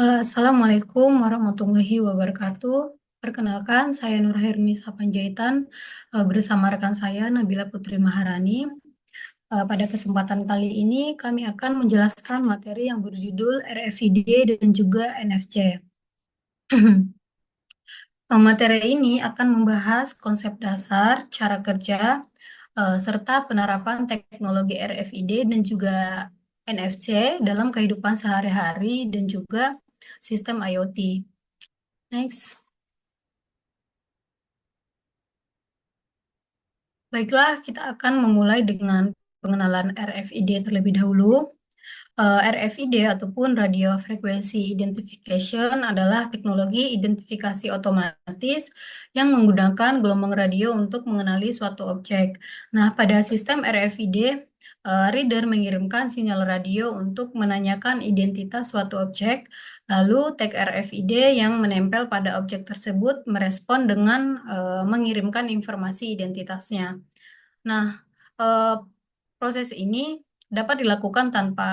Assalamualaikum warahmatullahi wabarakatuh. Perkenalkan, saya Nurhairunisa Panjaitan bersama rekan saya Nabila Putri Maharani. Pada kesempatan kali ini kami akan menjelaskan materi yang berjudul RFID dan juga NFC. Materi ini akan membahas konsep dasar, cara kerja, serta penerapan teknologi RFID dan juga NFC dalam kehidupan sehari-hari dan juga sistem IoT. Next. Baiklah, kita akan memulai dengan pengenalan RFID terlebih dahulu. RFID ataupun Radio Frequency Identification adalah teknologi identifikasi otomatis yang menggunakan gelombang radio untuk mengenali suatu objek. Nah, pada sistem RFID, reader mengirimkan sinyal radio untuk menanyakan identitas suatu objek, lalu tag RFID yang menempel pada objek tersebut merespon dengan mengirimkan informasi identitasnya. Nah, eh, proses ini dapat dilakukan tanpa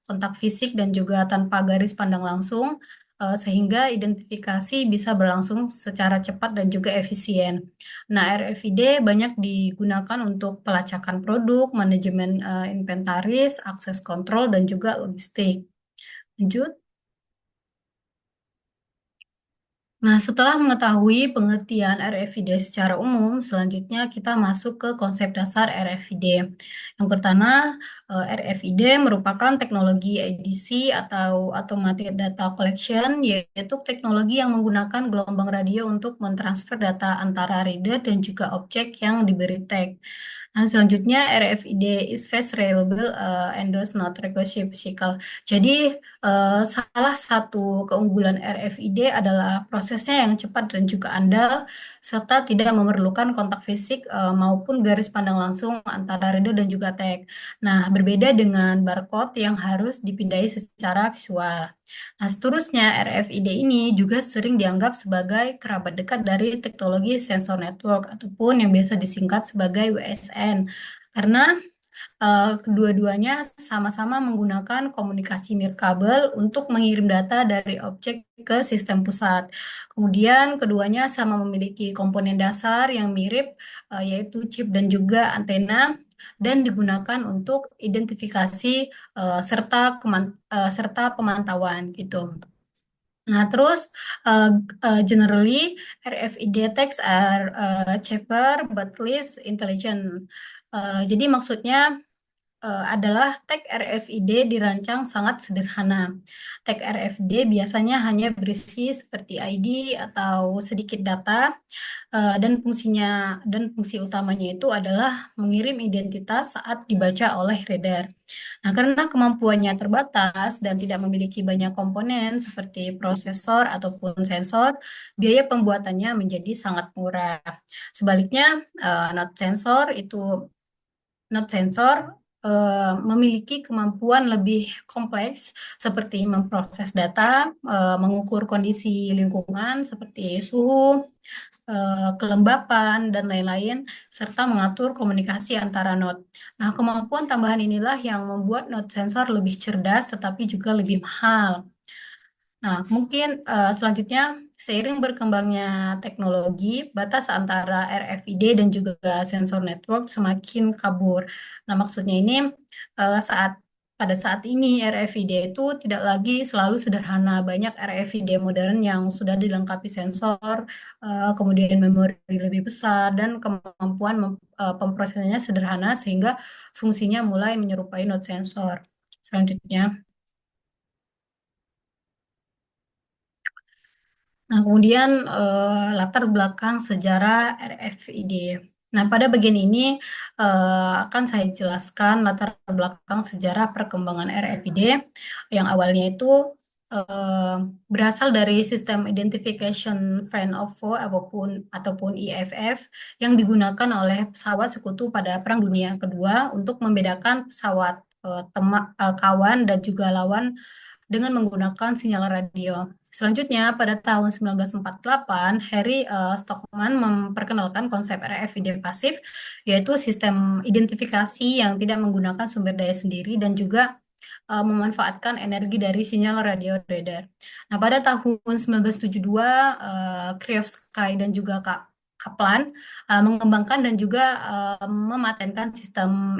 kontak fisik dan juga tanpa garis pandang langsung, sehingga identifikasi bisa berlangsung secara cepat dan juga efisien. Nah, RFID banyak digunakan untuk pelacakan produk, manajemen inventaris, akses kontrol, dan juga logistik. Lanjut. Nah, setelah mengetahui pengertian RFID secara umum, selanjutnya kita masuk ke konsep dasar RFID. Yang pertama, RFID merupakan teknologi ADC atau Automated Data Collection, yaitu teknologi yang menggunakan gelombang radio untuk mentransfer data antara reader dan juga objek yang diberi tag. Nah, selanjutnya RFID is fast, reliable, and does not require physical. Jadi, salah satu keunggulan RFID adalah prosesnya yang cepat dan juga andal, serta tidak memerlukan kontak fisik maupun garis pandang langsung antara reader dan juga tag. Nah, berbeda dengan barcode yang harus dipindai secara visual. Nah, seterusnya RFID ini juga sering dianggap sebagai kerabat dekat dari teknologi sensor network ataupun yang biasa disingkat sebagai WSN. Karena kedua-duanya sama-sama menggunakan komunikasi nirkabel untuk mengirim data dari objek ke sistem pusat. Kemudian keduanya sama memiliki komponen dasar yang mirip, yaitu chip dan juga antena, dan digunakan untuk identifikasi serta pemantauan gitu. Nah, terus generally RFID tags are cheaper but less intelligent. Jadi maksudnya adalah tag RFID dirancang sangat sederhana. Tag RFID biasanya hanya berisi seperti ID atau sedikit data, dan fungsi utamanya itu adalah mengirim identitas saat dibaca oleh reader. Nah, karena kemampuannya terbatas dan tidak memiliki banyak komponen seperti prosesor ataupun sensor, biaya pembuatannya menjadi sangat murah. Sebaliknya, Node sensor memiliki kemampuan lebih kompleks seperti memproses data, mengukur kondisi lingkungan seperti suhu, kelembapan, dan lain-lain, serta mengatur komunikasi antara node. Nah, kemampuan tambahan inilah yang membuat node sensor lebih cerdas tetapi juga lebih mahal. Nah, mungkin selanjutnya seiring berkembangnya teknologi, batas antara RFID dan juga sensor network semakin kabur. Nah, maksudnya ini pada saat ini RFID itu tidak lagi selalu sederhana. Banyak RFID modern yang sudah dilengkapi sensor, kemudian memori lebih besar dan kemampuan pemrosesannya sederhana sehingga fungsinya mulai menyerupai node sensor. Selanjutnya. Nah, kemudian latar belakang sejarah RFID. Nah, pada bagian ini akan saya jelaskan latar belakang sejarah perkembangan RFID yang awalnya itu eh, berasal dari sistem Identification Friend of Foe ataupun IFF yang digunakan oleh pesawat sekutu pada Perang Dunia Kedua untuk membedakan pesawat kawan dan juga lawan dengan menggunakan sinyal radio. Selanjutnya, pada tahun 1948, Harry Stockman memperkenalkan konsep RFID pasif, yaitu sistem identifikasi yang tidak menggunakan sumber daya sendiri dan juga memanfaatkan energi dari sinyal radio radar. Nah, pada tahun 1972, Krivsky dan juga Kaplan mengembangkan dan juga mematenkan sistem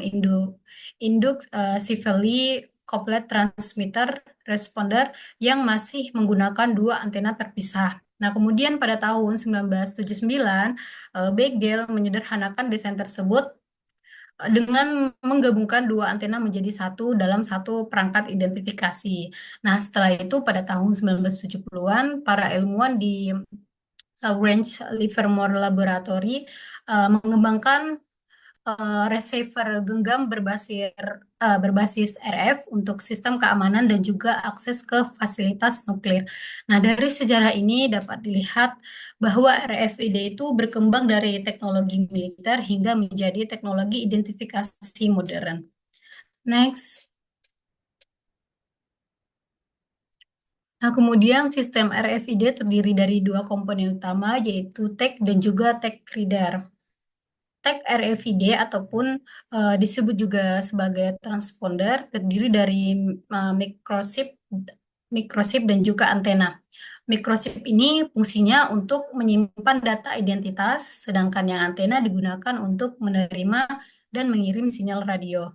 inductively coupled transmitter responder yang masih menggunakan dua antena terpisah. Nah, kemudian pada tahun 1979, Beagle menyederhanakan desain tersebut dengan menggabungkan dua antena menjadi satu dalam satu perangkat identifikasi. Nah, setelah itu pada tahun 1970-an, para ilmuwan di Lawrence Livermore Laboratory mengembangkan receiver genggam berbasis RF untuk sistem keamanan dan juga akses ke fasilitas nuklir. Nah, dari sejarah ini dapat dilihat bahwa RFID itu berkembang dari teknologi militer hingga menjadi teknologi identifikasi modern. Next. Nah, kemudian sistem RFID terdiri dari dua komponen utama, yaitu tag dan juga tag reader. Tag RFID ataupun disebut juga sebagai transponder terdiri dari microchip dan juga antena. Microchip ini fungsinya untuk menyimpan data identitas, sedangkan yang antena digunakan untuk menerima dan mengirim sinyal radio.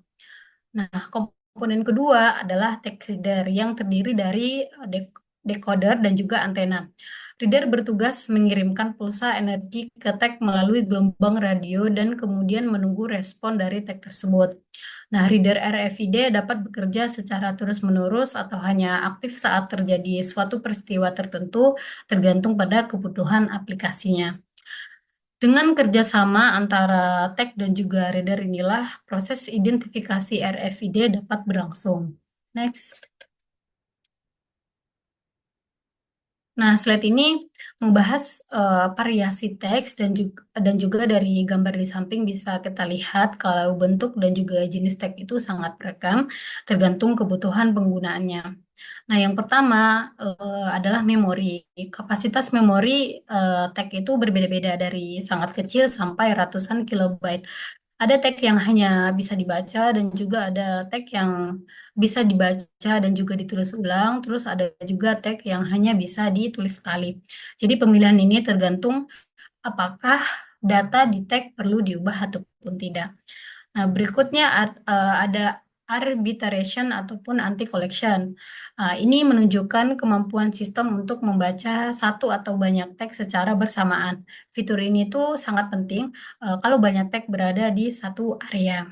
Nah, komponen kedua adalah tag reader yang terdiri dari decoder dan juga antena. Reader bertugas mengirimkan pulsa energi ke tag melalui gelombang radio dan kemudian menunggu respon dari tag tersebut. Nah, reader RFID dapat bekerja secara terus-menerus atau hanya aktif saat terjadi suatu peristiwa tertentu, tergantung pada kebutuhan aplikasinya. Dengan kerjasama antara tag dan juga reader inilah proses identifikasi RFID dapat berlangsung. Next. Nah, slide ini membahas variasi teks dan juga dari gambar di samping bisa kita lihat kalau bentuk dan juga jenis tag itu sangat beragam tergantung kebutuhan penggunaannya. Nah, yang pertama adalah memori. Kapasitas memori tag itu berbeda-beda dari sangat kecil sampai ratusan kilobyte. Ada tag yang hanya bisa dibaca dan juga ada tag yang bisa dibaca dan juga ditulis ulang, terus ada juga tag yang hanya bisa ditulis sekali. Jadi pemilihan ini tergantung apakah data di tag perlu diubah ataupun tidak. Nah, berikutnya ada arbitration ataupun anti-collection. Ini menunjukkan kemampuan sistem untuk membaca satu atau banyak teks secara bersamaan. Fitur ini tuh sangat penting kalau banyak teks berada di satu area.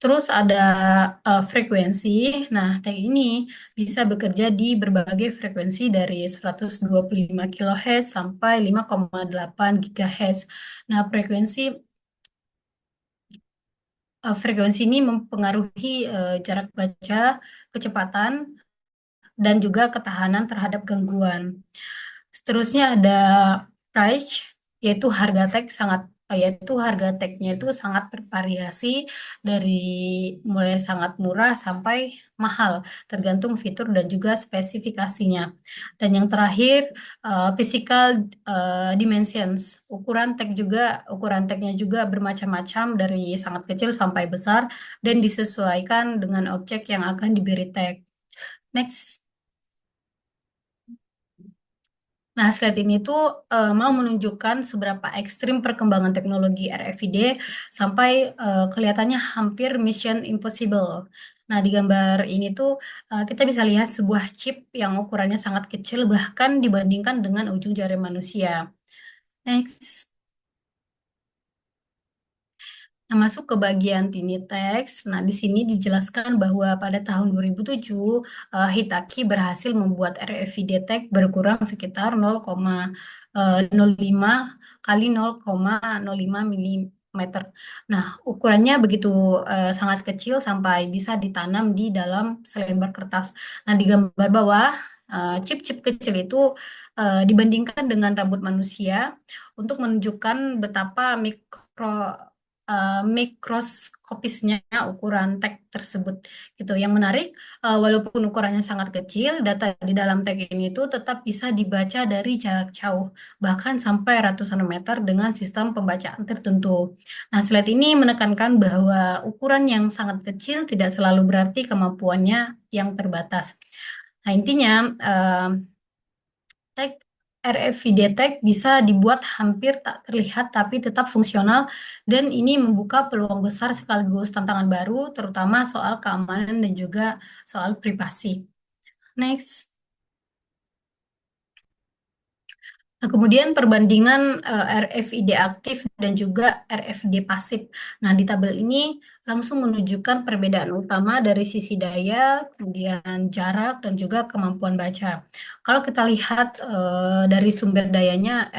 Terus ada frekuensi. Nah, tag ini bisa bekerja di berbagai frekuensi dari 125 kHz sampai 5,8 GHz. Nah, frekuensi ini mempengaruhi jarak baca, kecepatan, dan juga ketahanan terhadap gangguan. Seterusnya ada price, yaitu harga tagnya itu sangat bervariasi dari mulai sangat murah sampai mahal, tergantung fitur dan juga spesifikasinya. Dan yang terakhir physical dimensions, ukuran tagnya juga bermacam-macam dari sangat kecil sampai besar dan disesuaikan dengan objek yang akan diberi tag. Next. Nah, slide ini tuh mau menunjukkan seberapa ekstrim perkembangan teknologi RFID sampai kelihatannya hampir mission impossible. Nah, di gambar ini tuh kita bisa lihat sebuah chip yang ukurannya sangat kecil bahkan dibandingkan dengan ujung jari manusia. Next. Nah, masuk ke bagian tiny text. Nah, di sini dijelaskan bahwa pada tahun 2007, Hitachi berhasil membuat RFID tag berkurang sekitar 0,05 kali 0,05 mm. Nah, ukurannya begitu sangat kecil sampai bisa ditanam di dalam selembar kertas. Nah, di gambar bawah, chip-chip kecil itu dibandingkan dengan rambut manusia untuk menunjukkan betapa mikroskopisnya ukuran tag tersebut gitu. Yang menarik, walaupun ukurannya sangat kecil, data di dalam tag ini itu tetap bisa dibaca dari jarak jauh, bahkan sampai ratusan meter dengan sistem pembacaan tertentu. Nah, slide ini menekankan bahwa ukuran yang sangat kecil tidak selalu berarti kemampuannya yang terbatas. Nah, intinya tag RFID tag bisa dibuat hampir tak terlihat tapi tetap fungsional dan ini membuka peluang besar sekaligus tantangan baru terutama soal keamanan dan juga soal privasi. Next. Nah, kemudian perbandingan RFID aktif dan juga RFID pasif. Nah, di tabel ini langsung menunjukkan perbedaan utama dari sisi daya, kemudian jarak, dan juga kemampuan baca. Kalau kita lihat dari sumber dayanya,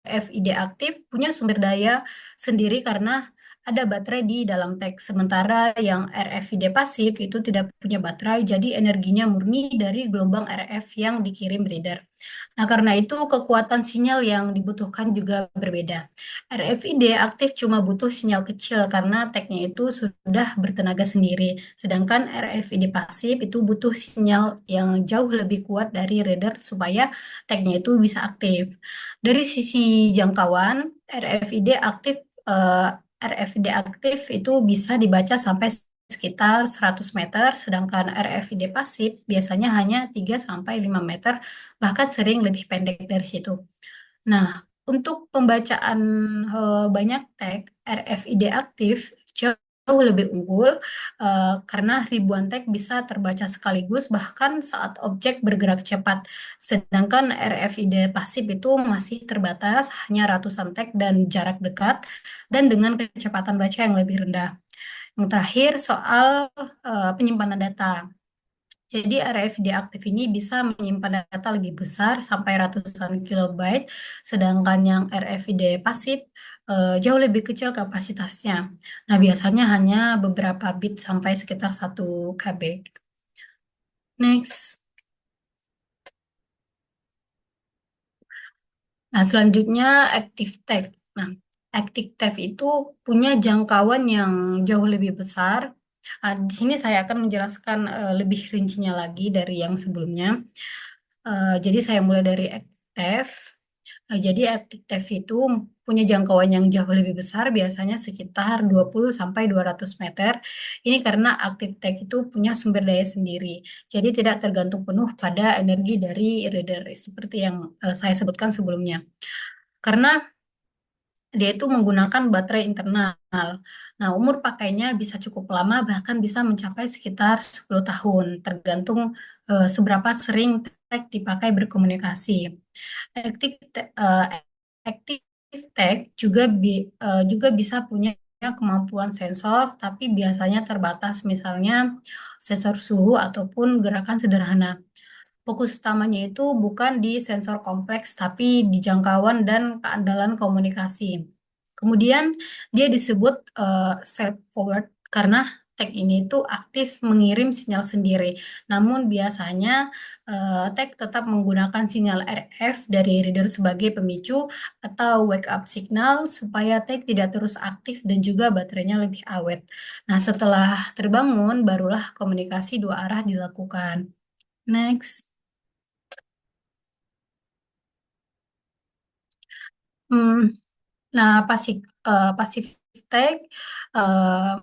RFID aktif punya sumber daya sendiri karena ada baterai di dalam teks. Sementara yang RFID pasif itu tidak punya baterai, jadi energinya murni dari gelombang RF yang dikirim beredar. Nah, karena itu kekuatan sinyal yang dibutuhkan juga berbeda. RFID aktif cuma butuh sinyal kecil karena tagnya itu sudah bertenaga sendiri. Sedangkan RFID pasif itu butuh sinyal yang jauh lebih kuat dari radar supaya tagnya itu bisa aktif. Dari sisi jangkauan, RFID aktif itu bisa dibaca sampai sekitar 100 meter, sedangkan RFID pasif biasanya hanya 3 sampai 5 meter bahkan sering lebih pendek dari situ. Nah, untuk pembacaan banyak tag, RFID aktif jauh lebih unggul karena ribuan tag bisa terbaca sekaligus bahkan saat objek bergerak cepat. Sedangkan RFID pasif itu masih terbatas, hanya ratusan tag dan jarak dekat dan dengan kecepatan baca yang lebih rendah. Yang terakhir soal penyimpanan data. Jadi RFID aktif ini bisa menyimpan data lebih besar sampai ratusan kilobyte, sedangkan yang RFID pasif jauh lebih kecil kapasitasnya. Nah, biasanya hanya beberapa bit sampai sekitar 1 KB. Next. Nah, selanjutnya Active Tag. Nah, Active Tag itu punya jangkauan yang jauh lebih besar. Di sini saya akan menjelaskan lebih rincinya lagi dari yang sebelumnya. Jadi saya mulai dari Active. Jadi Active itu punya jangkauan yang jauh lebih besar, biasanya sekitar 20 sampai 200 meter. Ini karena Active Tag itu punya sumber daya sendiri. Jadi tidak tergantung penuh pada energi dari reader seperti yang saya sebutkan sebelumnya. Karena dia itu menggunakan baterai internal. Nah, umur pakainya bisa cukup lama, bahkan bisa mencapai sekitar 10 tahun, tergantung seberapa sering tag dipakai berkomunikasi. Active, active tag juga bisa punya kemampuan sensor, tapi biasanya terbatas, misalnya sensor suhu ataupun gerakan sederhana. Fokus utamanya itu bukan di sensor kompleks, tapi di jangkauan dan keandalan komunikasi. Kemudian dia disebut self-forward karena tag ini tuh aktif mengirim sinyal sendiri. Namun biasanya tag tetap menggunakan sinyal RF dari reader sebagai pemicu atau wake up signal supaya tag tidak terus aktif dan juga baterainya lebih awet. Nah, setelah terbangun, barulah komunikasi dua arah dilakukan. Next. Hmm, nah, pasif tag eh,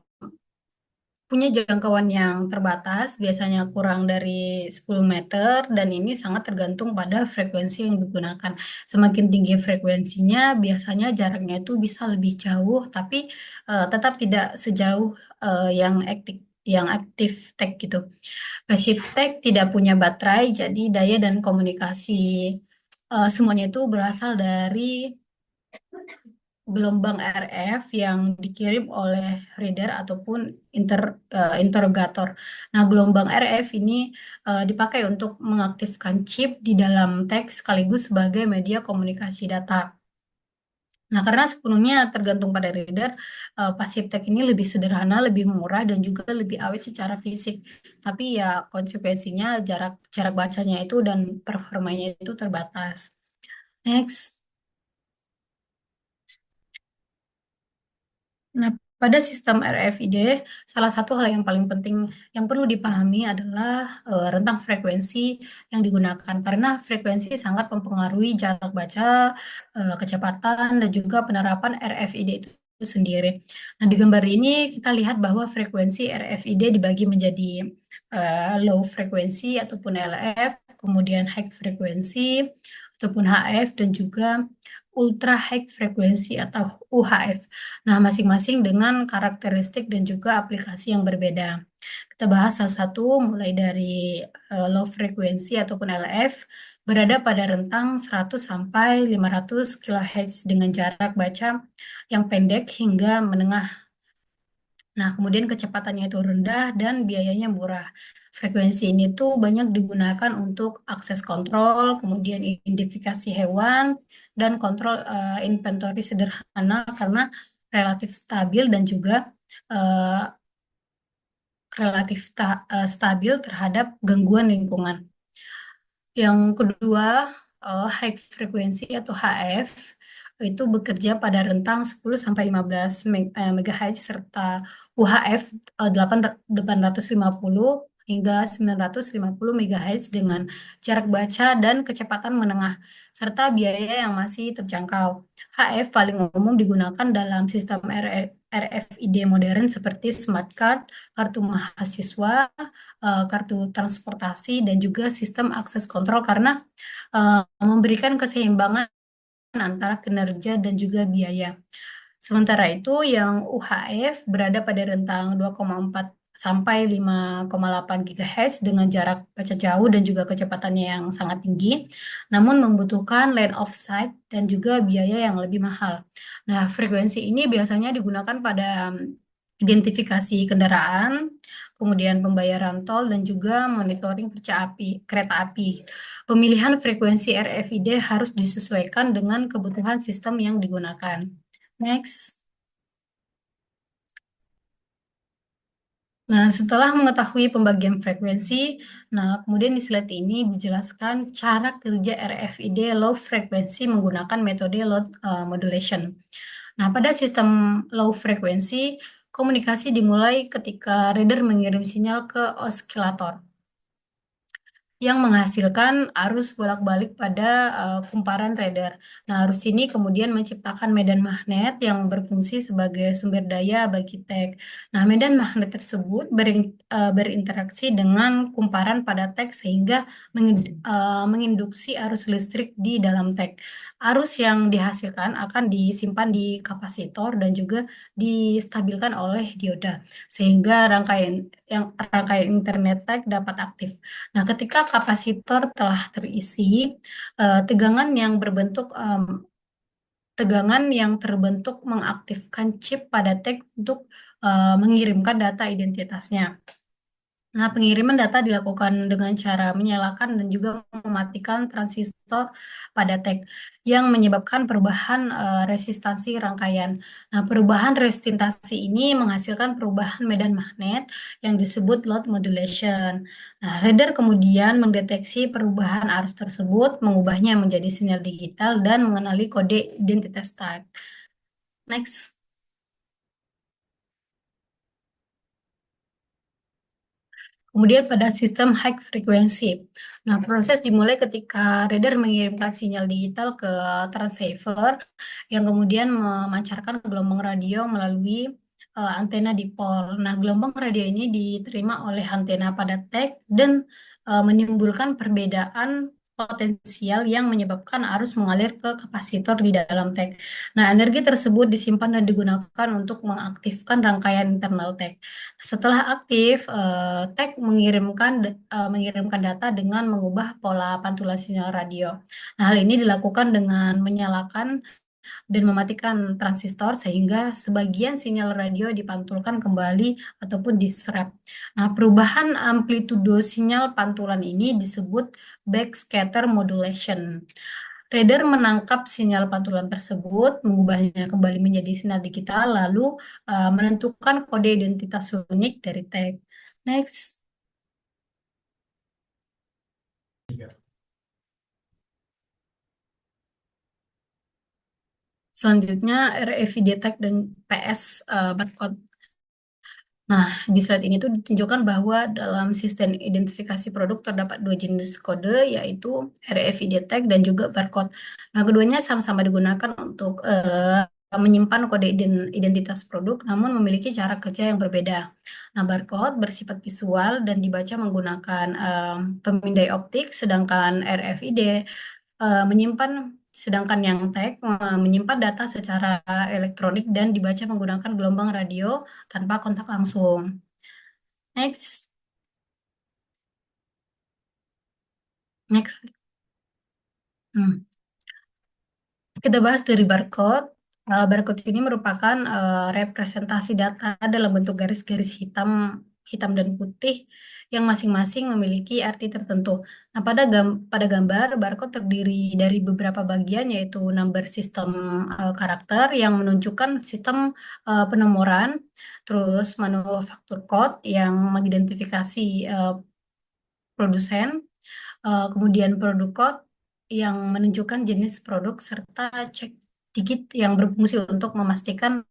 punya jangkauan yang terbatas, biasanya kurang dari 10 meter, dan ini sangat tergantung pada frekuensi yang digunakan. Semakin tinggi frekuensinya, biasanya jaraknya itu bisa lebih jauh, tapi tetap tidak sejauh yang aktif tag gitu. Pasif tag tidak punya baterai, jadi daya dan komunikasi semuanya itu berasal dari gelombang RF yang dikirim oleh reader ataupun interrogator. Nah, gelombang RF ini dipakai untuk mengaktifkan chip di dalam teks sekaligus sebagai media komunikasi data. Nah, karena sepenuhnya tergantung pada reader, passive tag ini lebih sederhana, lebih murah, dan juga lebih awet secara fisik. Tapi ya konsekuensinya jarak jarak bacanya itu dan performanya itu terbatas. Next. Nah, Pada sistem RFID, salah satu hal yang paling penting yang perlu dipahami adalah rentang frekuensi yang digunakan, karena frekuensi sangat mempengaruhi jarak baca, kecepatan, dan juga penerapan RFID itu sendiri. Nah, di gambar ini kita lihat bahwa frekuensi RFID dibagi menjadi low frekuensi ataupun LF, kemudian high frekuensi ataupun HF, dan juga ultra high frekuensi atau UHF. Nah, masing-masing dengan karakteristik dan juga aplikasi yang berbeda. Kita bahas satu-satu, mulai dari low frequency ataupun LF, berada pada rentang 100 sampai 500 kHz dengan jarak baca yang pendek hingga menengah. Nah, kemudian kecepatannya itu rendah dan biayanya murah. Frekuensi ini tuh banyak digunakan untuk akses kontrol, kemudian identifikasi hewan, dan kontrol inventory sederhana karena relatif stabil dan juga eh, stabil terhadap gangguan lingkungan. Yang kedua, high frequency atau HF itu bekerja pada rentang 10 sampai 15 MHz serta UHF 850 hingga 950 MHz dengan jarak baca dan kecepatan menengah serta biaya yang masih terjangkau. HF paling umum digunakan dalam sistem RFID modern seperti smart card, kartu mahasiswa, kartu transportasi, dan juga sistem akses kontrol karena memberikan keseimbangan antara kinerja dan juga biaya. Sementara itu, yang UHF berada pada rentang 2,4 sampai 5,8 GHz dengan jarak baca jauh dan juga kecepatannya yang sangat tinggi, namun membutuhkan line of sight dan juga biaya yang lebih mahal. Nah, frekuensi ini biasanya digunakan pada identifikasi kendaraan, kemudian pembayaran tol, dan juga monitoring kereta api. Pemilihan frekuensi RFID harus disesuaikan dengan kebutuhan sistem yang digunakan. Next. Nah, setelah mengetahui pembagian frekuensi, nah kemudian di slide ini dijelaskan cara kerja RFID low frequency menggunakan metode load modulation. Nah, pada sistem low frequency, komunikasi dimulai ketika reader mengirim sinyal ke osilator yang menghasilkan arus bolak-balik pada kumparan radar. Nah, arus ini kemudian menciptakan medan magnet yang berfungsi sebagai sumber daya bagi tag. Nah, medan magnet tersebut berinteraksi dengan kumparan pada tag sehingga menginduksi arus listrik di dalam tag. Arus yang dihasilkan akan disimpan di kapasitor dan juga distabilkan oleh dioda sehingga rangkaian internet tag dapat aktif. Nah, ketika kapasitor telah terisi, tegangan yang terbentuk mengaktifkan chip pada tag untuk mengirimkan data identitasnya. Nah, pengiriman data dilakukan dengan cara menyalakan dan juga mematikan transistor pada tag yang menyebabkan perubahan resistansi rangkaian. Nah, perubahan resistansi ini menghasilkan perubahan medan magnet yang disebut load modulation. Nah, radar kemudian mendeteksi perubahan arus tersebut, mengubahnya menjadi sinyal digital dan mengenali kode identitas tag. Next. Kemudian pada sistem high frequency. Nah, proses dimulai ketika reader mengirimkan sinyal digital ke transceiver yang kemudian memancarkan gelombang radio melalui antena dipol. Nah, gelombang radio ini diterima oleh antena pada tag dan menimbulkan perbedaan potensial yang menyebabkan arus mengalir ke kapasitor di dalam tag. Nah, energi tersebut disimpan dan digunakan untuk mengaktifkan rangkaian internal tag. Setelah aktif, tag mengirimkan data dengan mengubah pola pantulan sinyal radio. Nah, hal ini dilakukan dengan menyalakan dan mematikan transistor sehingga sebagian sinyal radio dipantulkan kembali ataupun diserap. Nah, perubahan amplitudo sinyal pantulan ini disebut backscatter modulation. Radar menangkap sinyal pantulan tersebut, mengubahnya kembali menjadi sinyal digital, lalu menentukan kode identitas unik dari tag. Next. Selanjutnya RFID tag dan PS barcode. Nah, di slide ini tuh ditunjukkan bahwa dalam sistem identifikasi produk terdapat dua jenis kode, yaitu RFID tag dan juga barcode. Nah, keduanya sama-sama digunakan untuk menyimpan kode identitas produk, namun memiliki cara kerja yang berbeda. Nah, barcode bersifat visual dan dibaca menggunakan pemindai optik, sedangkan RFID sedangkan yang tag menyimpan data secara elektronik dan dibaca menggunakan gelombang radio tanpa kontak langsung. Next, next. Hmm. Kita bahas dari barcode. Barcode ini merupakan representasi data dalam bentuk garis-garis hitam dan putih yang masing-masing memiliki arti tertentu. Nah, pada gambar barcode terdiri dari beberapa bagian, yaitu number system karakter yang menunjukkan sistem penomoran, terus manufaktur code yang mengidentifikasi produsen, kemudian produk code yang menunjukkan jenis produk, serta cek digit yang berfungsi untuk memastikan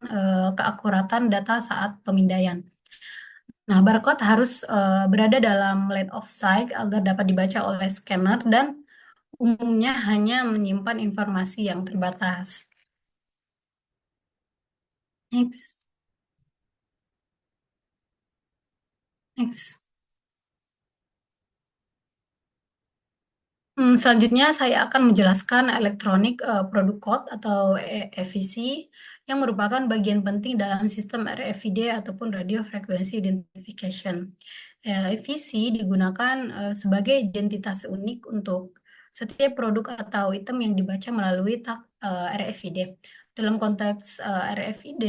keakuratan data saat pemindaian. Nah, barcode harus berada dalam line of sight agar dapat dibaca oleh scanner dan umumnya hanya menyimpan informasi yang terbatas. Next, next. Selanjutnya saya akan menjelaskan Electronic Product Code atau EVC yang merupakan bagian penting dalam sistem RFID ataupun Radio Frequency Identification. EVC digunakan sebagai identitas unik untuk setiap produk atau item yang dibaca melalui tag RFID. Dalam konteks RFID,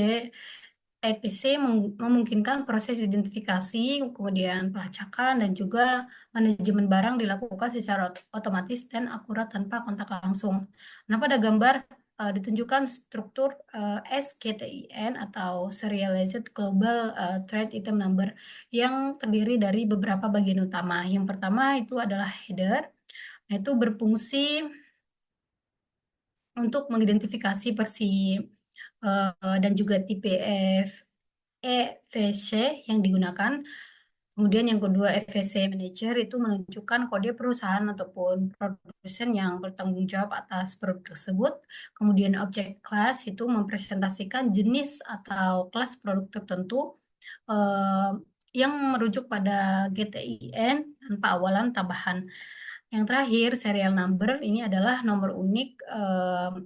EPC memungkinkan proses identifikasi, kemudian pelacakan, dan juga manajemen barang dilakukan secara otomatis dan akurat tanpa kontak langsung. Nah, pada gambar ditunjukkan struktur SKTIN atau Serialized Global Trade Item Number yang terdiri dari beberapa bagian utama. Yang pertama itu adalah header. Nah, itu berfungsi untuk mengidentifikasi versi dan juga tipe EVC yang digunakan. Kemudian yang kedua, EVC Manager itu menunjukkan kode perusahaan ataupun produsen yang bertanggung jawab atas produk tersebut. Kemudian objek class itu mempresentasikan jenis atau kelas produk tertentu eh, yang merujuk pada GTIN tanpa awalan tambahan. Yang terakhir, serial number ini adalah nomor unik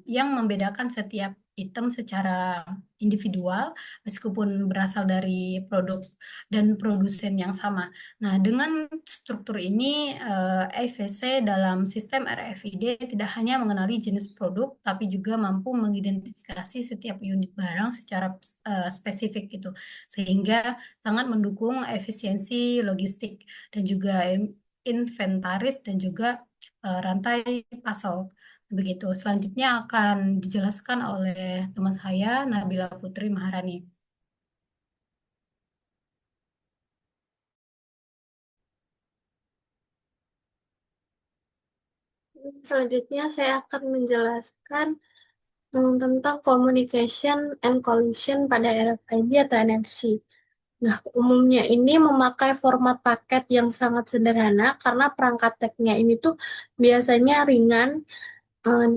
yang membedakan setiap item secara individual meskipun berasal dari produk dan produsen yang sama. Nah, dengan struktur ini, EVC dalam sistem RFID tidak hanya mengenali jenis produk, tapi juga mampu mengidentifikasi setiap unit barang secara spesifik gitu, sehingga sangat mendukung efisiensi logistik dan juga inventaris dan juga rantai pasok. Begitu. Selanjutnya akan dijelaskan oleh teman saya, Nabila Putri Maharani. Selanjutnya saya akan menjelaskan tentang communication and collision pada RFID atau NFC. Nah, umumnya ini memakai format paket yang sangat sederhana karena perangkat tag-nya ini tuh biasanya ringan,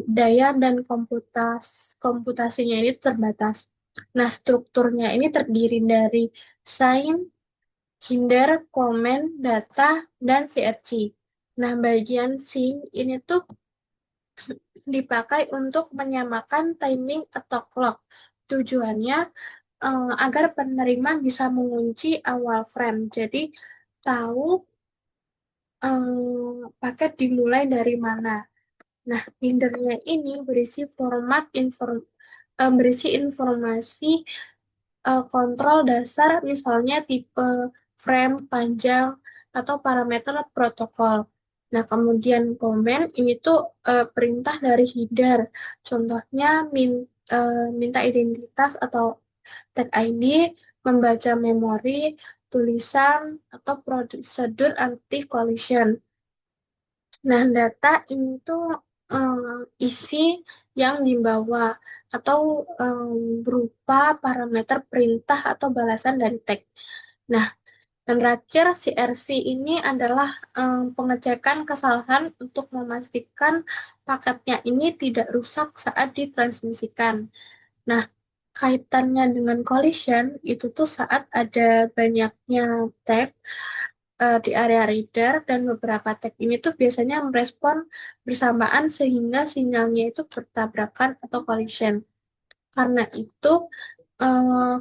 daya dan komputasinya ini terbatas. Nah, strukturnya ini terdiri dari sign, hinder, comment, data, dan CRC. Nah, bagian sync ini tuh dipakai untuk menyamakan timing atau clock. Tujuannya agar penerima bisa mengunci awal frame. Jadi tahu paket dimulai dari mana. Nah, bindernya ini berisi informasi kontrol dasar, misalnya tipe frame, panjang, atau parameter protokol. Nah, kemudian komen ini tuh perintah dari header. Contohnya minta identitas atau tag ID, membaca memori, tulisan, atau prosedur anti collision. Nah, data ini tuh isi yang dibawa atau berupa parameter perintah atau balasan dari tag. Nah, dan terakhir, CRC ini adalah pengecekan kesalahan untuk memastikan paketnya ini tidak rusak saat ditransmisikan. Nah, kaitannya dengan collision itu tuh saat ada banyaknya tag di area reader dan beberapa tag ini tuh biasanya merespon bersamaan sehingga sinyalnya itu bertabrakan atau collision. Karena itu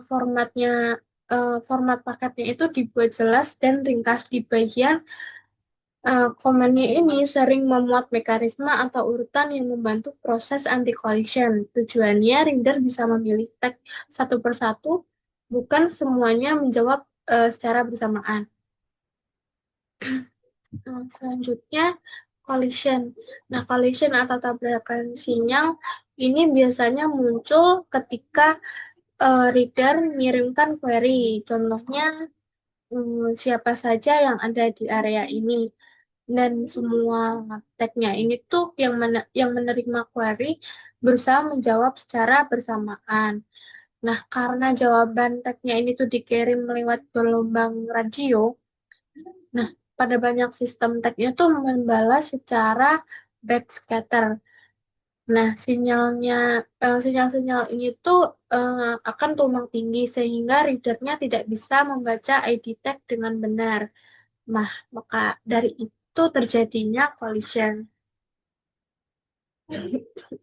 formatnya format paketnya itu dibuat jelas dan ringkas di bagian komennya ini sering memuat mekanisme atau urutan yang membantu proses anti-collision. Tujuannya reader bisa memilih tag satu persatu, bukan semuanya menjawab secara bersamaan. Selanjutnya, collision. Nah, collision atau tabrakan sinyal ini biasanya muncul ketika reader mengirimkan query. Contohnya, siapa saja yang ada di area ini. Dan semua tag-nya ini tuh yang menerima query berusaha menjawab secara bersamaan. Nah, karena jawaban tag-nya ini tuh dikirim lewat gelombang radio, nah, pada banyak sistem tag-nya tuh membalas secara backscatter. Nah, sinyal-sinyal ini tuh akan tumpang tinggi sehingga readernya tidak bisa membaca ID tag dengan benar. Nah, maka dari itu terjadinya collision.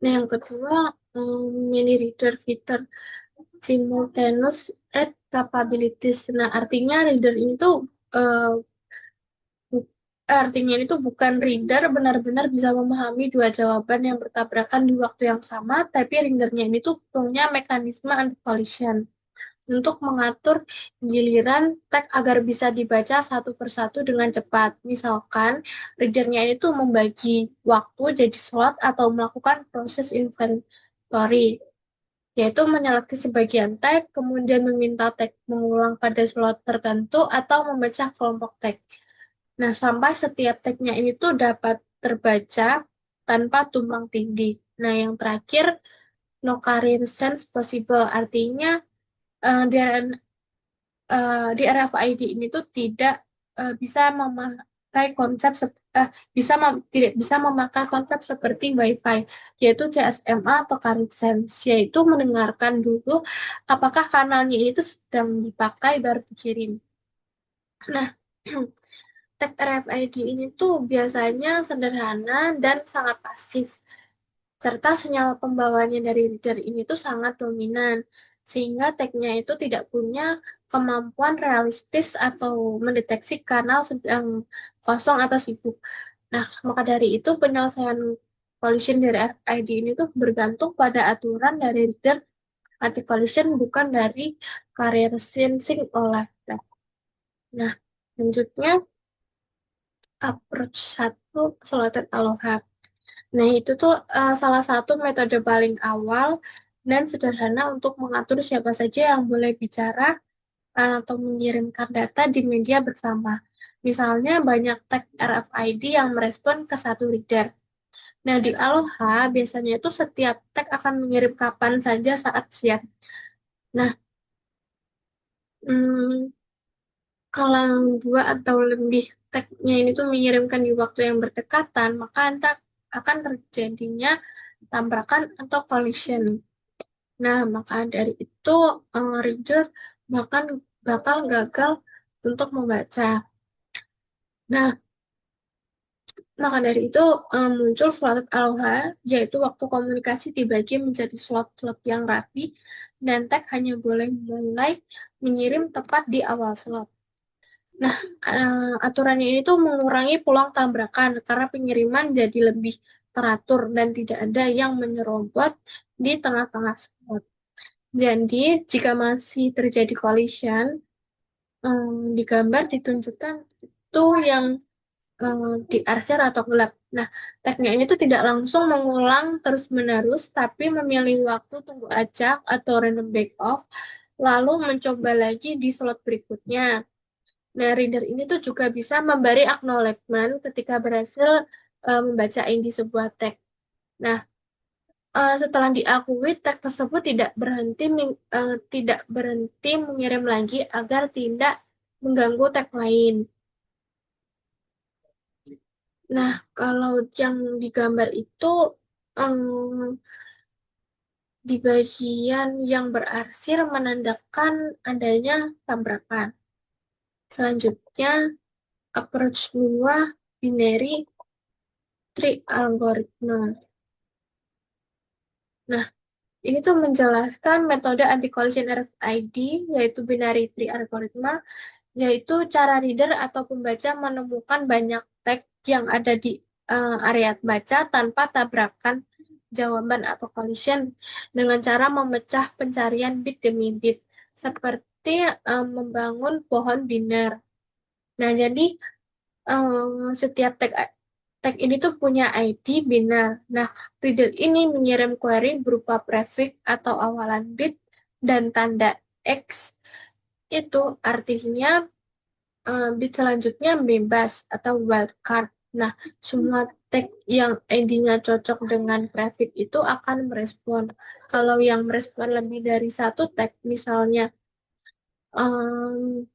Nah, yang kedua, mini reader feature simultaneous read capabilities. Nah, artinya reader ini tuh eh, artinya itu bukan reader benar-benar bisa memahami dua jawaban yang bertabrakan di waktu yang sama, tapi readernya ini tuh punya mekanisme anti-collision untuk mengatur giliran tag agar bisa dibaca satu persatu dengan cepat. Misalkan, readernya ini tuh membagi waktu jadi slot atau melakukan proses inventory, yaitu menyeleksi sebagian tag, kemudian meminta tag mengulang pada slot tertentu, atau membaca kelompok tag. Nah, sampai setiap tagnya ini tuh dapat terbaca tanpa tumpang tindih. Nah, yang terakhir, no carrier sense possible. Artinya, di RFID ini tuh tidak bisa memakai tidak bisa memakai konsep seperti WiFi, yaitu CSMA atau current sense, yaitu mendengarkan dulu apakah kanalnya ini tuh sedang dipakai baru dikirim. Nah, tag RFID ini tuh biasanya sederhana dan sangat pasif, serta sinyal pembawanya dari reader ini tuh sangat dominan, sehingga tag-nya itu tidak punya kemampuan realistis atau mendeteksi kanal sedang kosong atau sibuk. Nah, maka dari itu penyelesaian collision dari RFID ini tuh bergantung pada aturan dari reader anti-collision, bukan dari carrier sensing oleh tag. Nah, selanjutnya approach satu slotted aloha. Nah, itu tuh salah satu metode paling awal dan sederhana untuk mengatur siapa saja yang boleh bicara atau mengirimkan data di media bersama. Misalnya, banyak tag RFID yang merespon ke satu reader. Nah, di Aloha, biasanya itu setiap tag akan mengirim kapan saja saat siap. Nah, hmm, kalau dua atau lebih tagnya ini tuh mengirimkan di waktu yang berdekatan, maka akan terjadinya tabrakan atau collision. Nah, maka dari itu reader bahkan bakal gagal untuk membaca. Nah, maka dari itu muncul slotted aloha, yaitu waktu komunikasi dibagi menjadi slot-slot yang rapi, dan tag hanya boleh mulai mengirim tepat di awal slot. Nah, aturan ini tuh mengurangi peluang tabrakan karena pengiriman jadi lebih teratur dan tidak ada yang menyerobot di tengah-tengah slot. Jadi, jika masih terjadi collision, di gambar ditunjukkan itu yang di arsir atau gelap. Nah, teknik ini tuh tidak langsung mengulang terus-menerus, tapi memilih waktu tunggu acak atau random back off, lalu mencoba lagi di slot berikutnya. Nah, reader ini tuh juga bisa memberi acknowledgement ketika berhasil membaca di sebuah tag. Nah, setelah diakui, tag tersebut tidak berhenti mengirim lagi agar tidak mengganggu tag lain. Nah, kalau yang digambar itu em, di bagian yang berarsir menandakan adanya tabrakan. Selanjutnya, approach 2 binary tree algorithm. Nah, ini tuh menjelaskan metode anti-collision RFID, yaitu binary tree algorithm, yaitu cara reader atau pembaca menemukan banyak tag yang ada di area baca tanpa tabrakan jawaban atau collision dengan cara memecah pencarian bit demi bit, seperti membangun pohon biner. Nah, jadi setiap tag ini tuh punya ID biner. Nah, reader ini mengirim query berupa prefix atau awalan bit dan tanda X, itu artinya bit selanjutnya bebas atau wildcard. Nah, semua tag yang ID-nya cocok dengan prefix itu akan merespon. Kalau yang merespon lebih dari satu tag, misalnya em,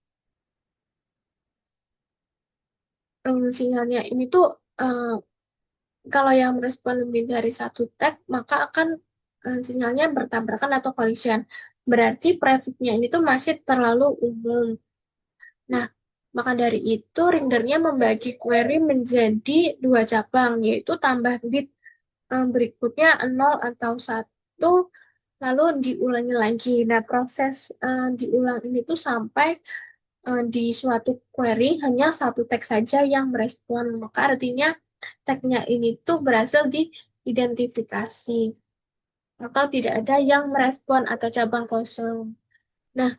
sinyalnya ini tuh eh, kalau yang merespon lebih dari satu tag, maka akan sinyalnya bertabrakan atau collision. Berarti prefixnya ini tuh masih terlalu umum. Nah, maka dari itu rendernya membagi query menjadi dua cabang, yaitu tambah bit berikutnya 0 atau 1, lalu diulangi lagi. Nah, proses diulang ini tuh sampai di suatu query hanya satu teks saja yang merespon. Maka artinya tagnya ini tuh berhasil diidentifikasi atau tidak ada yang merespon atau cabang kosong. Nah,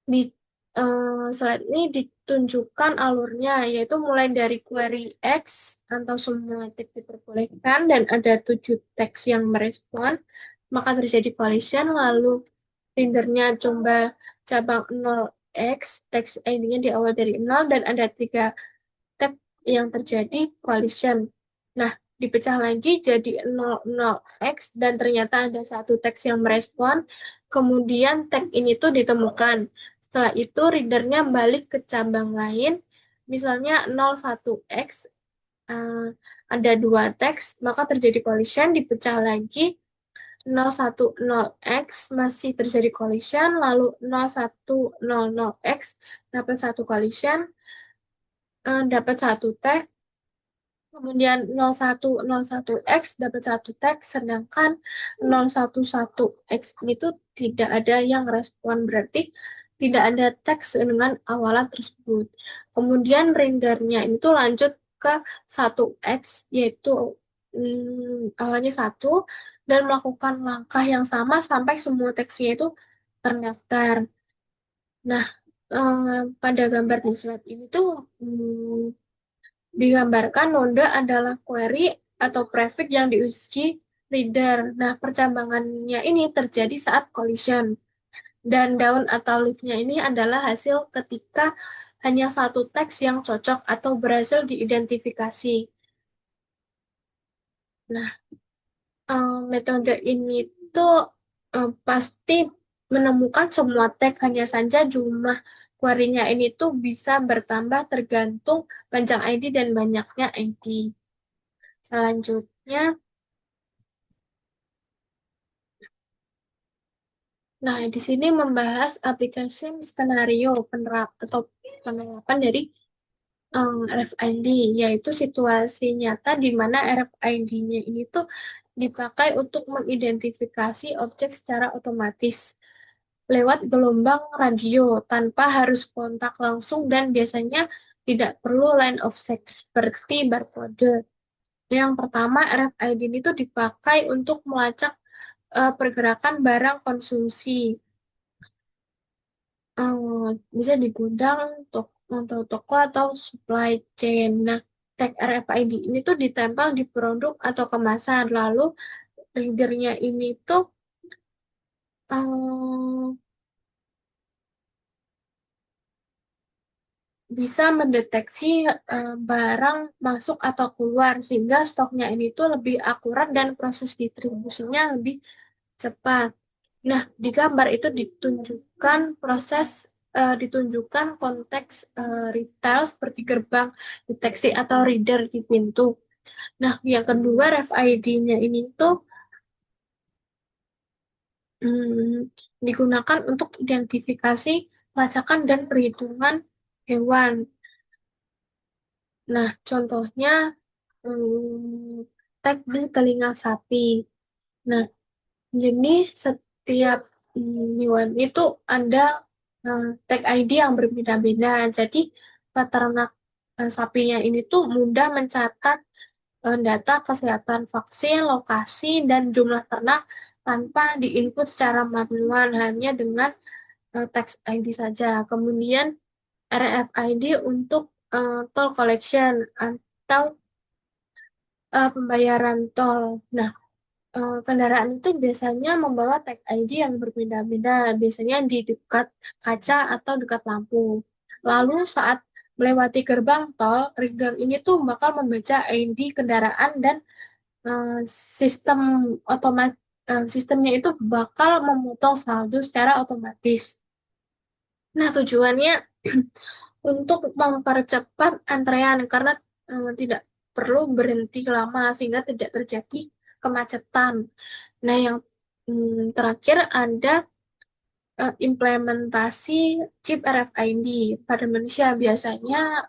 di slide ini ditunjukkan alurnya, yaitu mulai dari query X atau semua teks diperbolehkan dan ada 7 teks yang merespon, maka terjadi collision, lalu rendernya coba cabang 0x, teks ID-nya di awal dari 0, dan ada 3 tab yang terjadi collision. Nah, dipecah lagi jadi 00x dan ternyata ada satu teks yang merespon. Kemudian tag ini tuh ditemukan. Setelah itu readernya balik ke cabang lain. Misalnya 01x eh, ada dua teks, maka terjadi collision, dipecah lagi 010x masih terjadi collision, lalu 0100x dapat satu collision, dapat satu tag, kemudian 0101x dapat satu teks, sedangkan 011x itu tidak ada yang respon, berarti tidak ada teks dengan awalan tersebut. Kemudian rendernya itu lanjut ke 1x, yaitu awalnya 1, dan melakukan langkah yang sama sampai semua teksnya itu terdaftar. Nah, pada gambar di slide ini tuh digambarkan node adalah query atau prefix yang diuji reader. Nah, percambangannya ini terjadi saat collision. Dan daun atau leaf-nya ini adalah hasil ketika hanya satu teks yang cocok atau berhasil diidentifikasi. Nah, metode ini tuh pasti menemukan semua teks, hanya saja jumlah query-nya ini tuh bisa bertambah tergantung panjang ID dan banyaknya ID. Selanjutnya, nah di sini membahas aplikasi skenario atau penerapan dari RFID, yaitu situasi nyata di mana RFID-nya ini tuh dipakai untuk mengidentifikasi objek secara otomatis lewat gelombang radio tanpa harus kontak langsung dan biasanya tidak perlu line of sight seperti barcode. Yang pertama, RFID ini tuh dipakai untuk melacak pergerakan barang konsumsi, bisa di gudang, atau toko atau supply chain. Nah, tag RFID ini tuh ditempel di produk atau kemasan. Lalu readernya ini tuh eh, bisa mendeteksi barang masuk atau keluar sehingga stoknya ini tuh lebih akurat dan proses distribusinya lebih cepat. Nah, di gambar itu ditunjukkan konteks retail seperti gerbang deteksi atau reader di pintu. Nah, yang kedua RFID-nya ini tuh digunakan untuk identifikasi pelacakan dan perhitungan hewan. Nah, contohnya tag di telinga sapi. Nah, jadi setiap hewan itu ada tag ID yang berbeda-beda. Jadi peternak sapinya ini tuh mudah mencatat data kesehatan vaksin, lokasi, dan jumlah ternak tanpa diinput secara manual hanya dengan teks ID saja. Kemudian RFID untuk toll collection atau pembayaran tol. Nah, kendaraan itu biasanya membawa tag ID yang berbeda-beda, biasanya di dekat kaca atau dekat lampu. Lalu saat melewati gerbang tol, reader ini tuh bakal membaca ID kendaraan dan eh, sistem sistemnya itu bakal memotong saldo secara otomatis. Nah, tujuannya untuk mempercepat antrean karena tidak perlu berhenti lama sehingga tidak terjadi kemacetan. Nah, yang terakhir ada implementasi chip RFID pada manusia biasanya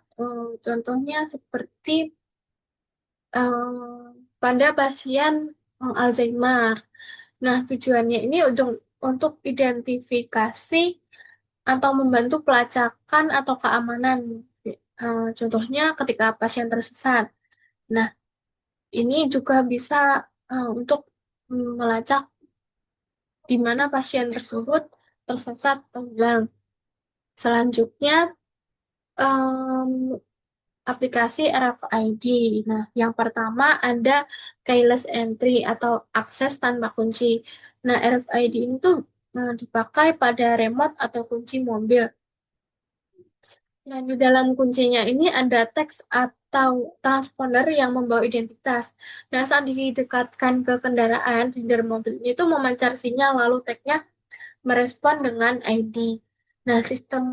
contohnya seperti pada pasien Alzheimer. Nah, tujuannya ini untuk identifikasi atau membantu pelacakan atau keamanan. Contohnya ketika pasien tersesat. Nah, ini juga bisa untuk melacak di mana pasien tersebut tersesat atau hilang. Selanjutnya, em, aplikasi RFID. Nah, yang pertama ada keyless entry atau akses tanpa kunci. Nah, RFID ini tuh dipakai pada remote atau kunci mobil. Nah, di dalam kuncinya ini ada teks atau transponder yang membawa identitas. Nah, saat didekatkan ke kendaraan, reader mobil ini tuh memancar sinyal lalu tagnya merespon dengan ID. Nah, sistem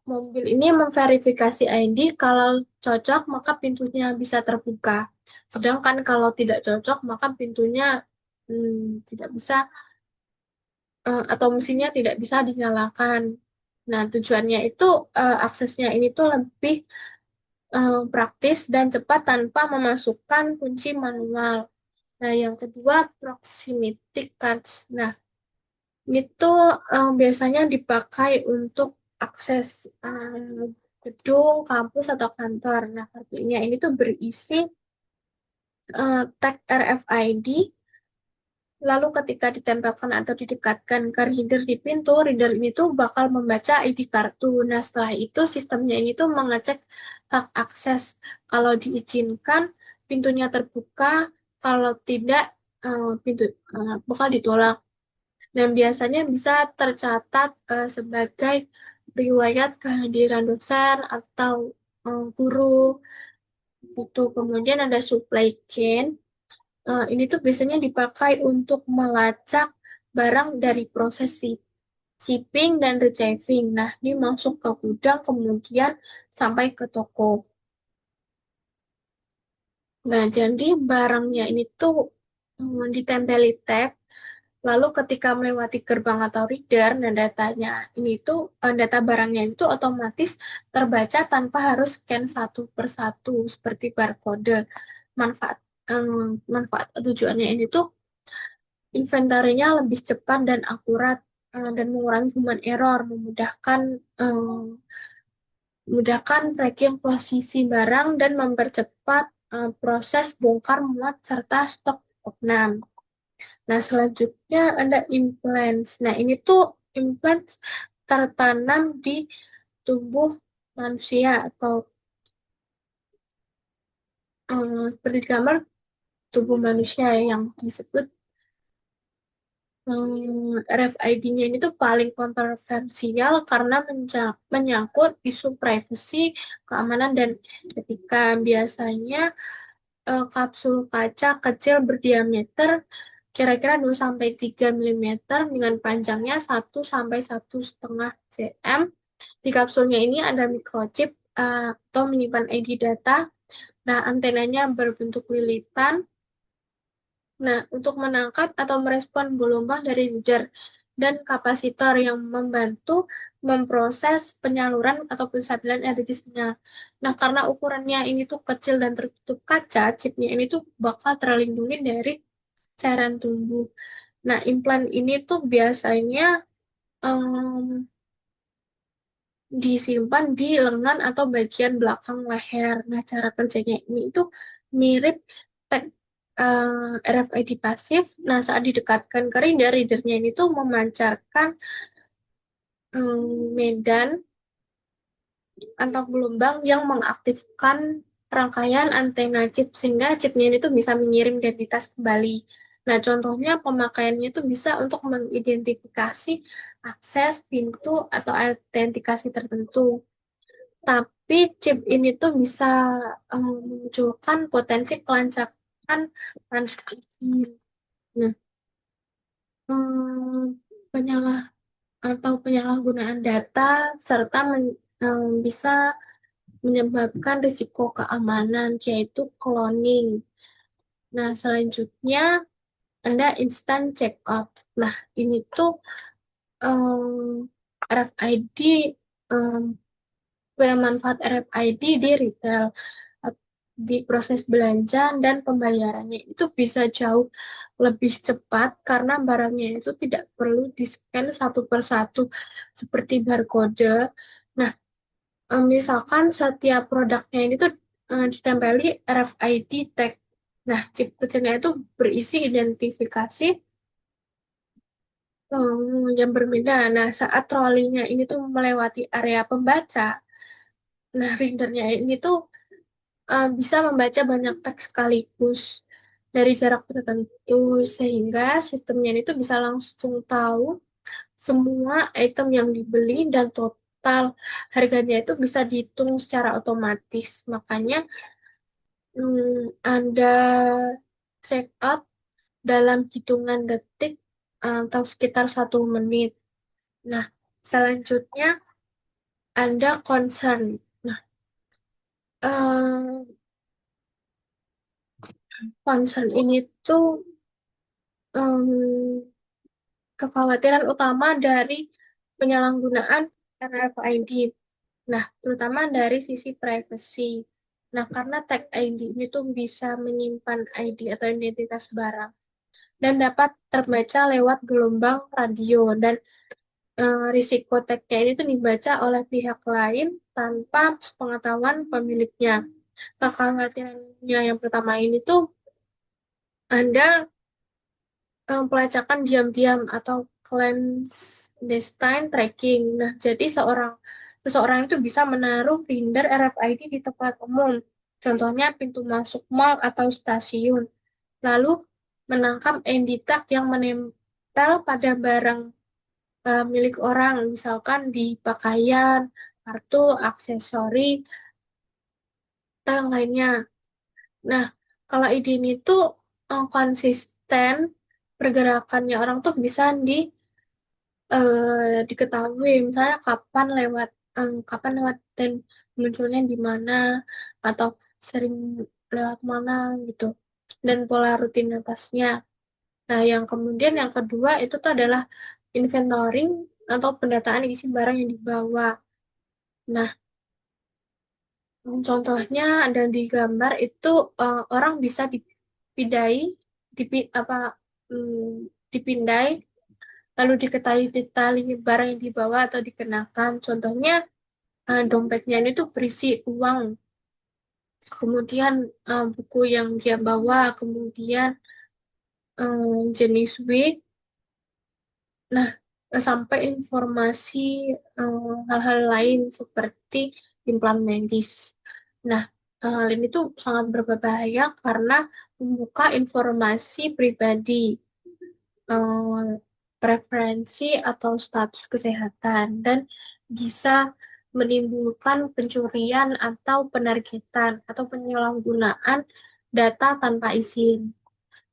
mobil ini memverifikasi ID, kalau cocok maka pintunya bisa terbuka. Sedangkan kalau tidak cocok maka pintunya tidak bisa atau mesinnya tidak bisa dinyalakan. Nah, tujuannya itu aksesnya ini tuh lebih praktis dan cepat tanpa memasukkan kunci manual. Nah, yang kedua proximity cards. Nah, itu biasanya dipakai untuk akses gedung, kampus, atau kantor. Nah, kartunya ini tuh berisi tag RFID, lalu ketika ditempelkan atau didekatkan ke reader di pintu, reader ini tuh bakal membaca ID kartu. Nah, setelah itu sistemnya ini tuh mengecek hak akses. Kalau diizinkan, pintunya terbuka. Kalau tidak, pintu bakal ditolak. Dan biasanya bisa tercatat sebagai riwayat kehadiran dosen atau guru gitu. Kemudian ada supply chain. Ini tuh biasanya dipakai untuk melacak barang dari proses shipping dan receiving. Nah, ini masuk ke gudang kemudian sampai ke toko. Nah, jadi barangnya ini tuh ditempeli tag. Lalu ketika melewati gerbang atau reader, nah data barangnya itu otomatis terbaca tanpa harus scan satu per satu seperti barcode. Manfaat manfaat tujuannya ini tuh inventarinya lebih cepat dan akurat dan mengurangi human error, memudahkan tracking posisi barang dan mempercepat proses bongkar muat serta stok opnam. Nah, selanjutnya ada implants. Nah, ini tuh implants tertanam di tubuh manusia atau seperti di gambar tubuh manusia yang disebut RFID-nya ini tuh paling kontroversial karena menyangkut isu privasi, keamanan, dan etika. Biasanya kapsul kaca kecil berdiameter kira-kira 2 sampai 3 mm dengan panjangnya 1 sampai 1,5 cm. Di kapsulnya ini ada microchip atau menyimpan ID data. Nah, antenanya berbentuk lilitan. Nah, untuk menangkap atau merespon gelombang dari reader dan kapasitor yang membantu memproses penyaluran atau penstabilan energi sinyal. Nah, karena ukurannya ini tuh kecil dan tertutup kaca, chipnya ini tuh bakal terlindungi dari cairan tubuh. Nah, implan ini tuh biasanya em, disimpan di lengan atau bagian belakang leher. Nah, cara kerjanya ini itu mirip tag RFID pasif. Nah, saat didekatkan ke reader, readernya ini tuh memancarkan medan atau gelombang yang mengaktifkan rangkaian antena chip sehingga chipnya ini tuh bisa mengirim identitas kembali. Nah, contohnya pemakaiannya itu bisa untuk mengidentifikasi akses pintu atau autentikasi tertentu. Tapi chip ini tuh bisa memunculkan potensi kelancaran transaksi. Nah, penyalah atau penyalahgunaan data serta bisa menyebabkan risiko keamanan yaitu cloning. Nah, selanjutnya ada instant checkout. Nah, ini tuh RFID um, manfaat RFID di retail, di proses belanja dan pembayarannya itu bisa jauh lebih cepat karena barangnya itu tidak perlu di-scan satu persatu seperti barcode. Nah, misalkan setiap produknya ini tuh ditempeli RFID tag. Nah, chip kecilnya itu berisi identifikasi yang berbeda. Nah, saat trolinya ini tuh melewati area pembaca, nah readernya ini tuh bisa membaca banyak teks sekaligus dari jarak tertentu sehingga sistemnya itu bisa langsung tahu semua item yang dibeli dan total harganya itu bisa dihitung secara otomatis. Makanya ada check up dalam hitungan detik atau sekitar 1 menit. Nah, selanjutnya ada concern. Nah, eh, concern ini tuh em, kekhawatiran utama dari penyalahgunaan RFID. Nah, terutama dari sisi privacy. Nah, karena tag ID ini tuh bisa menyimpan ID atau identitas barang dan dapat terbaca lewat gelombang radio dan risiko tagnya ini tuh dibaca oleh pihak lain tanpa sepengetahuan pemiliknya. Kekhawatirannya yang pertama ini tuh Anda pelacakan diam-diam atau clandestine tracking. Nah, jadi seseorang itu bisa menaruh binder RFID di tempat umum, contohnya pintu masuk mall atau stasiun, lalu menangkap identitas yang menempel pada barang milik orang, misalkan di pakaian, kartu, aksesori, atau yang lainnya. Nah, kalau ide ini tuh konsisten, pergerakannya orang tuh bisa diketahui misalnya kapan lewat dan munculnya di mana atau sering lewat mana gitu dan pola rutinitasnya. Nah, yang kemudian yang kedua itu tuh adalah inventorying atau pendataan isi barang yang dibawa. Nah, contohnya ada di gambar itu orang bisa dipindai, apa dipindai lalu diketahui detail barang yang dibawa atau dikenakan. Contohnya dompetnya ini tuh berisi uang, kemudian buku yang dia bawa, kemudian jenis wig, nah sampai informasi hal-hal lain seperti implan medis. Nah, hal ini tuh sangat berbahaya karena membuka informasi pribadi. preferensi atau status kesehatan dan bisa menimbulkan pencurian atau penargetan atau penyalahgunaan data tanpa izin.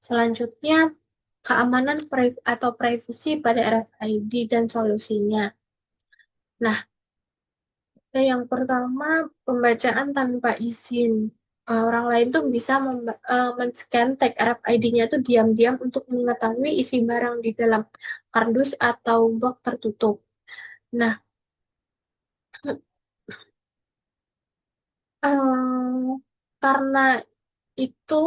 Selanjutnya, keamanan atau privacy pada RFID dan solusinya. Nah, yang pertama, pembacaan tanpa izin. Orang lain tuh bisa men-scan tag RFID-nya itu diam-diam untuk mengetahui isi barang di dalam kardus atau box tertutup. Nah, karena itu,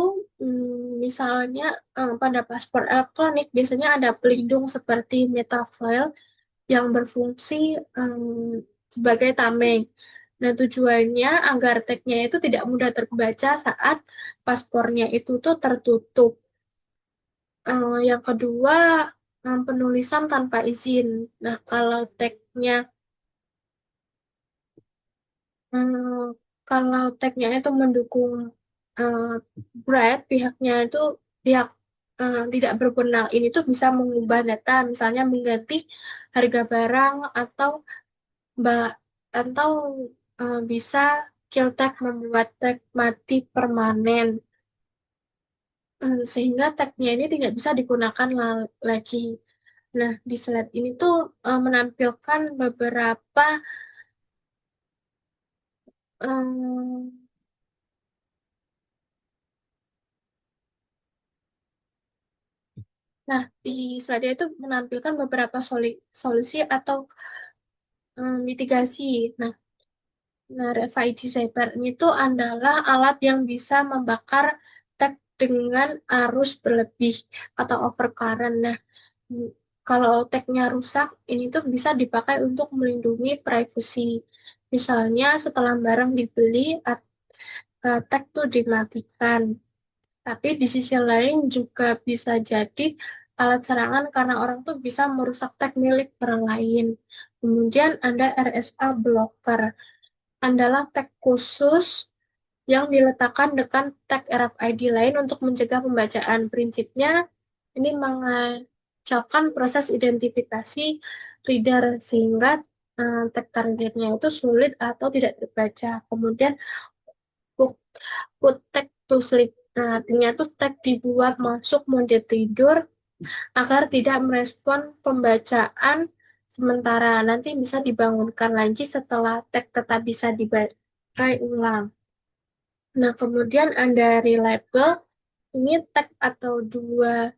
misalnya pada paspor elektronik biasanya ada pelindung seperti metafoil yang berfungsi sebagai tameng. Nah, tujuannya agar tagnya itu tidak mudah terbaca saat paspornya itu tuh tertutup. Yang kedua, penulisan tanpa izin. Nah, hmm, kalau tagnya itu mendukung uh, Bright, pihaknya itu pihak tidak berwenang ini tuh bisa mengubah data, misalnya mengganti harga barang Mbak, atau bisa kill tag membuat tag mati permanen. Sehingga tagnya ini tidak bisa digunakan lagi. Nah, di slide ini tuh menampilkan beberapa em, nah, di slide itu menampilkan beberapa solusi atau mitigasi. Nah, RFID Cyber ini tuh adalah alat yang bisa membakar tag dengan arus berlebih atau overcurrent. Nah, mm, kalau tagnya rusak, ini tuh bisa dipakai untuk melindungi privacy. Misalnya setelah barang dibeli, tag tuh dimatikan. Tapi di sisi lain juga bisa jadi alat serangan karena orang tuh bisa merusak tag milik orang lain. Kemudian ada RSA blocker, adalah tag khusus yang diletakkan dengan tag RFID lain untuk mencegah pembacaan. Prinsipnya ini mengacaukan proses identifikasi reader sehingga tag targetnya itu sulit atau tidak terbaca. Kemudian put, put tag to sleep. Nah, artinya tuh tag dibuat masuk mode tidur agar tidak merespon pembacaan sementara. Nanti bisa dibangunkan lagi setelah tag tetap bisa dibaca ulang. Nah, kemudian ada reliable. Ini tag atau dua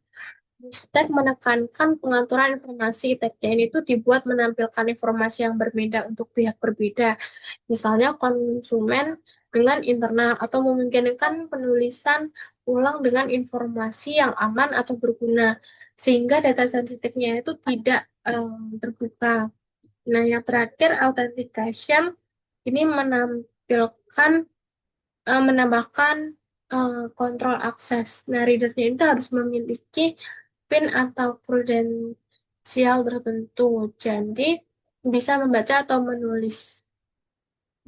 tag menekankan pengaturan informasi. Tagnya ini tuh dibuat menampilkan informasi yang berbeda untuk pihak berbeda. Misalnya konsumen dengan internal atau memungkinkan penulisan ulang dengan informasi yang aman atau berguna. Sehingga data sensitifnya itu tidak terbuka. Nah, yang terakhir, authentication ini menambahkan kontrol akses. Nah, readernya itu harus memiliki PIN atau kredensial tertentu. Jadi, bisa membaca atau menulis.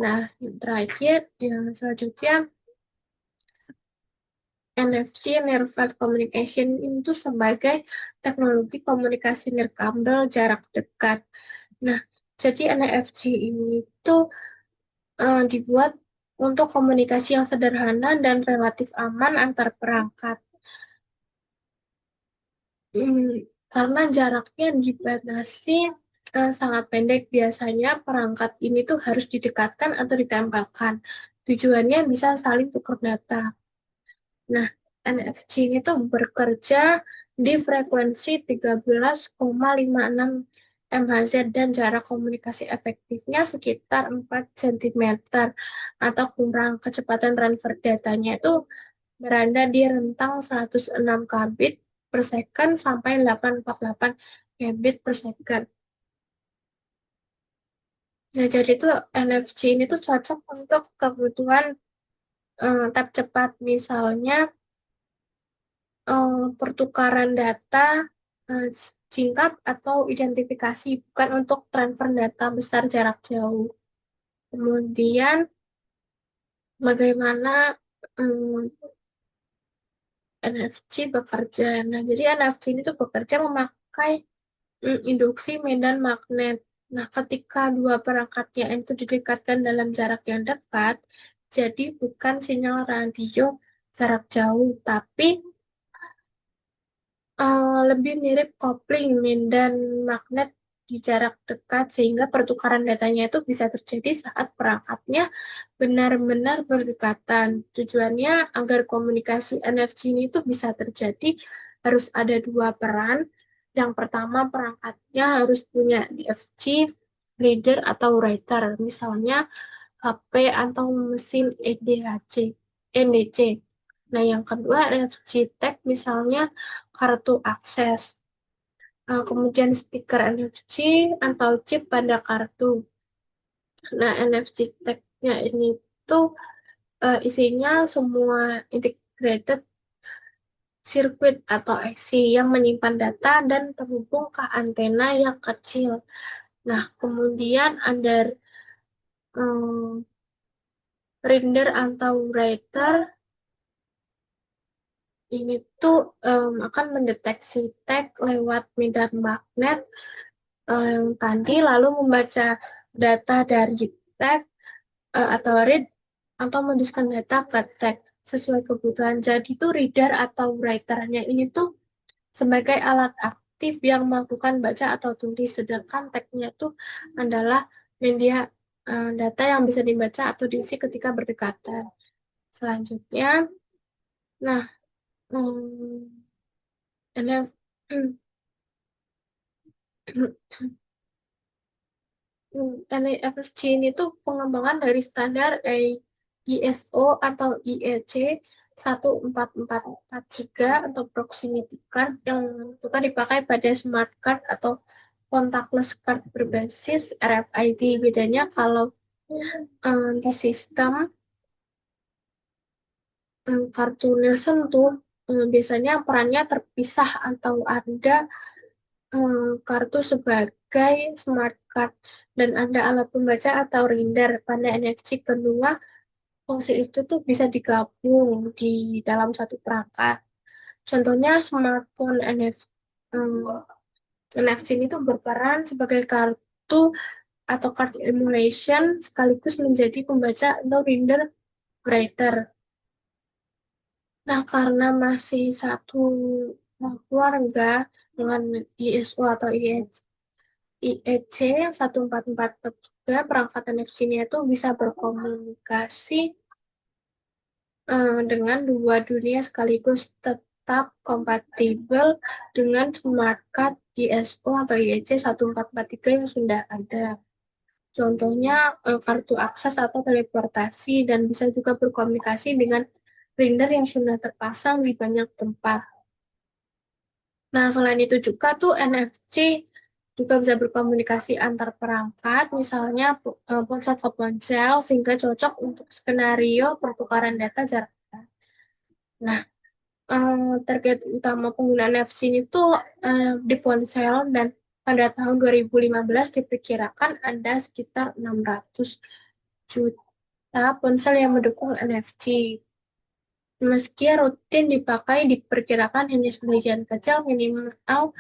Nah, yang terakhir, yang selanjutnya, NFC, Near Field Communication, itu sebagai teknologi komunikasi nirkabel jarak dekat. Nah, jadi NFC ini tuh dibuat untuk komunikasi yang sederhana dan relatif aman antar perangkat. Hmm, karena jaraknya dibatasi sangat pendek, biasanya perangkat ini tuh harus didekatkan atau ditempelkan. Tujuannya bisa saling tukar data. Nah, NFC ini tuh bekerja di frekuensi 13,56 MHz dan jarak komunikasi efektifnya sekitar 4 cm atau kurang. Kecepatan transfer datanya itu berada di rentang 106 kbit per second sampai 848 kbit per second. Nah, jadi itu NFC ini tuh cocok untuk kebutuhan tap cepat, misalnya pertukaran data eh, singkat atau identifikasi, bukan untuk transfer data besar jarak jauh. Kemudian bagaimana NFC bekerja? Nah, jadi NFC ini tuh bekerja memakai induksi medan magnet. Nah, ketika dua perangkatnya itu didekatkan dalam jarak yang dekat, jadi bukan sinyal radio jarak jauh, tapi lebih mirip kopling medan magnet di jarak dekat sehingga pertukaran datanya itu bisa terjadi saat perangkatnya benar-benar berdekatan. Tujuannya agar komunikasi NFC ini tuh bisa terjadi harus ada dua peran. Yang pertama perangkatnya harus punya DFC, reader atau writer, misalnya HP atau mesin EDHC, NDC. Nah, yang kedua NFC tag misalnya kartu akses. Kemudian stiker NFC atau chip pada kartu. Nah, NFC tag-nya ini tuh isinya semua integrated circuit atau IC yang menyimpan data dan terhubung ke antena yang kecil. Nah, kemudian ada um, reader atau writer ini tuh akan mendeteksi tag lewat medan magnet yang tadi lalu membaca data dari tag atau read atau menuliskan data ke tag sesuai kebutuhan. Jadi itu reader atau writernya ini tuh sebagai alat aktif yang melakukan baca atau tulis, sedangkan tagnya tuh adalah media data yang bisa dibaca atau diisi ketika berdekatan. Selanjutnya, nah, NF, NFC ini tuh pengembangan dari standar ISO atau IEC 14443 atau proximity card yang juga dipakai pada smart card atau contactless card berbasis RFID. Bedanya kalau di sistem kartu Nielsen tuh biasanya perannya terpisah atau ada kartu sebagai smart card dan ada alat pembaca atau reader. Pada NFC kedua, fungsi itu tuh bisa digabung di dalam satu perangkat. Contohnya smartphone NFC ini tuh berperan sebagai kartu atau card emulation sekaligus menjadi pembaca atau reader writer. Nah, karena masih satu keluarga dengan ISO atau IEC yang 14443 perangkat NFC-nya itu bisa berkomunikasi dengan dua dunia sekaligus tetap kompatibel dengan smart card ISO atau IEC 1443 yang sudah ada. Contohnya kartu akses atau teleportasi dan bisa juga berkomunikasi dengan printer yang sudah terpasang di banyak tempat. Nah, selain itu juga tuh NFC juga bisa berkomunikasi antar perangkat, misalnya ponsel ke ponsel, sehingga cocok untuk skenario pertukaran data jarak jauh. Nah, target utama penggunaan NFC ini tuh di ponsel dan pada tahun 2015 diperkirakan ada sekitar 600 juta ponsel yang mendukung NFC. Meski rutin dipakai, diperkirakan hanya sebagian kecil minimal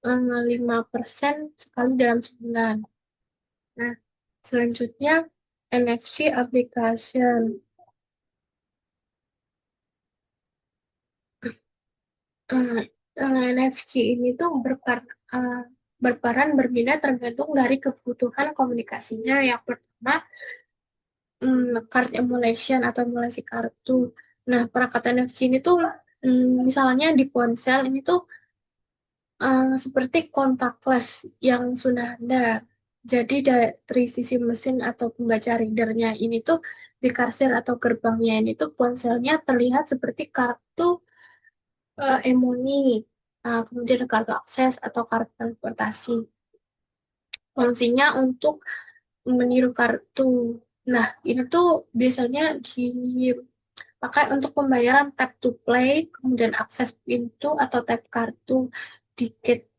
5% sekali dalam sebulan. Nah, selanjutnya NFC application. Eh, NFC ini tuh eh, berperan berbeda tergantung dari kebutuhan komunikasinya. Yang pertama, card emulation atau emulasi kartu. Nah, perangkat NFC ini tuh misalnya di ponsel ini tuh seperti contactless yang sudah ada. Jadi dari sisi mesin atau pembaca readernya ini tuh di kasir atau gerbangnya ini tuh ponselnya terlihat seperti kartu Emoni, kemudian kartu akses atau kartu transportasi. Fungsinya untuk meniru kartu. Nah, ini tuh biasanya dipakai untuk pembayaran tap to play, kemudian akses pintu atau tap kartu, tiket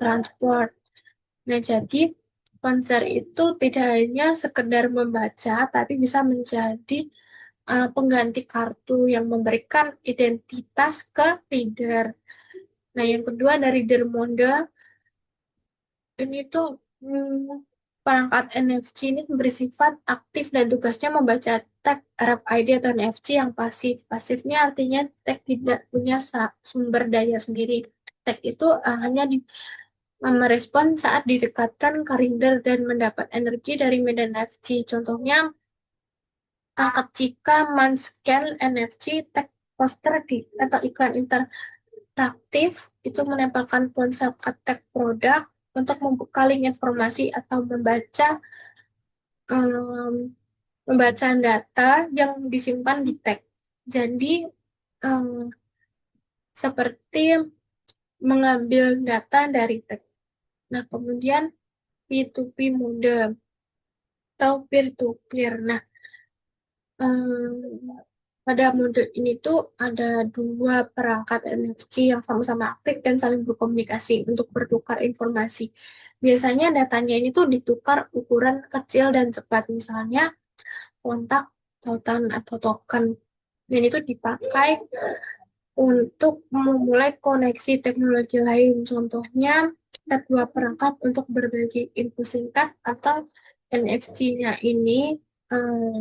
transport. Nah, jadi konser itu tidak hanya sekedar membaca, tapi bisa menjadi pengganti kartu yang memberikan identitas ke reader. Nah, yang kedua dari reader mode, ini tuh perangkat NFC ini bersifat aktif dan tugasnya membaca tag RFID atau NFC yang pasif. Pasifnya artinya tag tidak punya sumber daya sendiri. Tag itu hanya merespon saat didekatkan ke reader dan mendapat energi dari medan NFC. Contohnya, ketika men-scan NFC, tag poster atau iklan interaktif itu menempelkan ponsel ke tag produk untuk membuka link informasi atau em, membaca data yang disimpan di tag. Jadi, em, seperti mengambil data dari tag. Nah, kemudian P2P mode atau peer-to-peer. Nah, em, pada mode ini tuh ada dua perangkat NFC yang sama-sama aktif dan saling berkomunikasi untuk bertukar informasi. Biasanya datanya ini tuh ditukar ukuran kecil dan cepat, misalnya kontak, tautan, atau token. Dan itu dipakai untuk memulai koneksi teknologi lain. Contohnya, dua perangkat untuk berbagi info singkat atau NFC-nya ini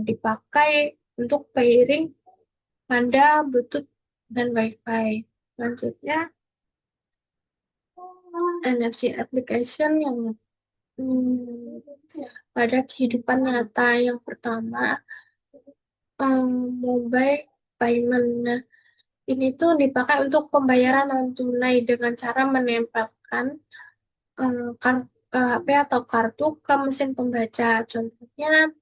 dipakai untuk pairing pada Bluetooth dan Wi-Fi. Selanjutnya, NFC application yang pada kehidupan nyata yang pertama, mobile payment. Nah, ini tuh dipakai untuk pembayaran non tunai dengan cara menempelkan HP atau kartu ke mesin pembaca. Contohnya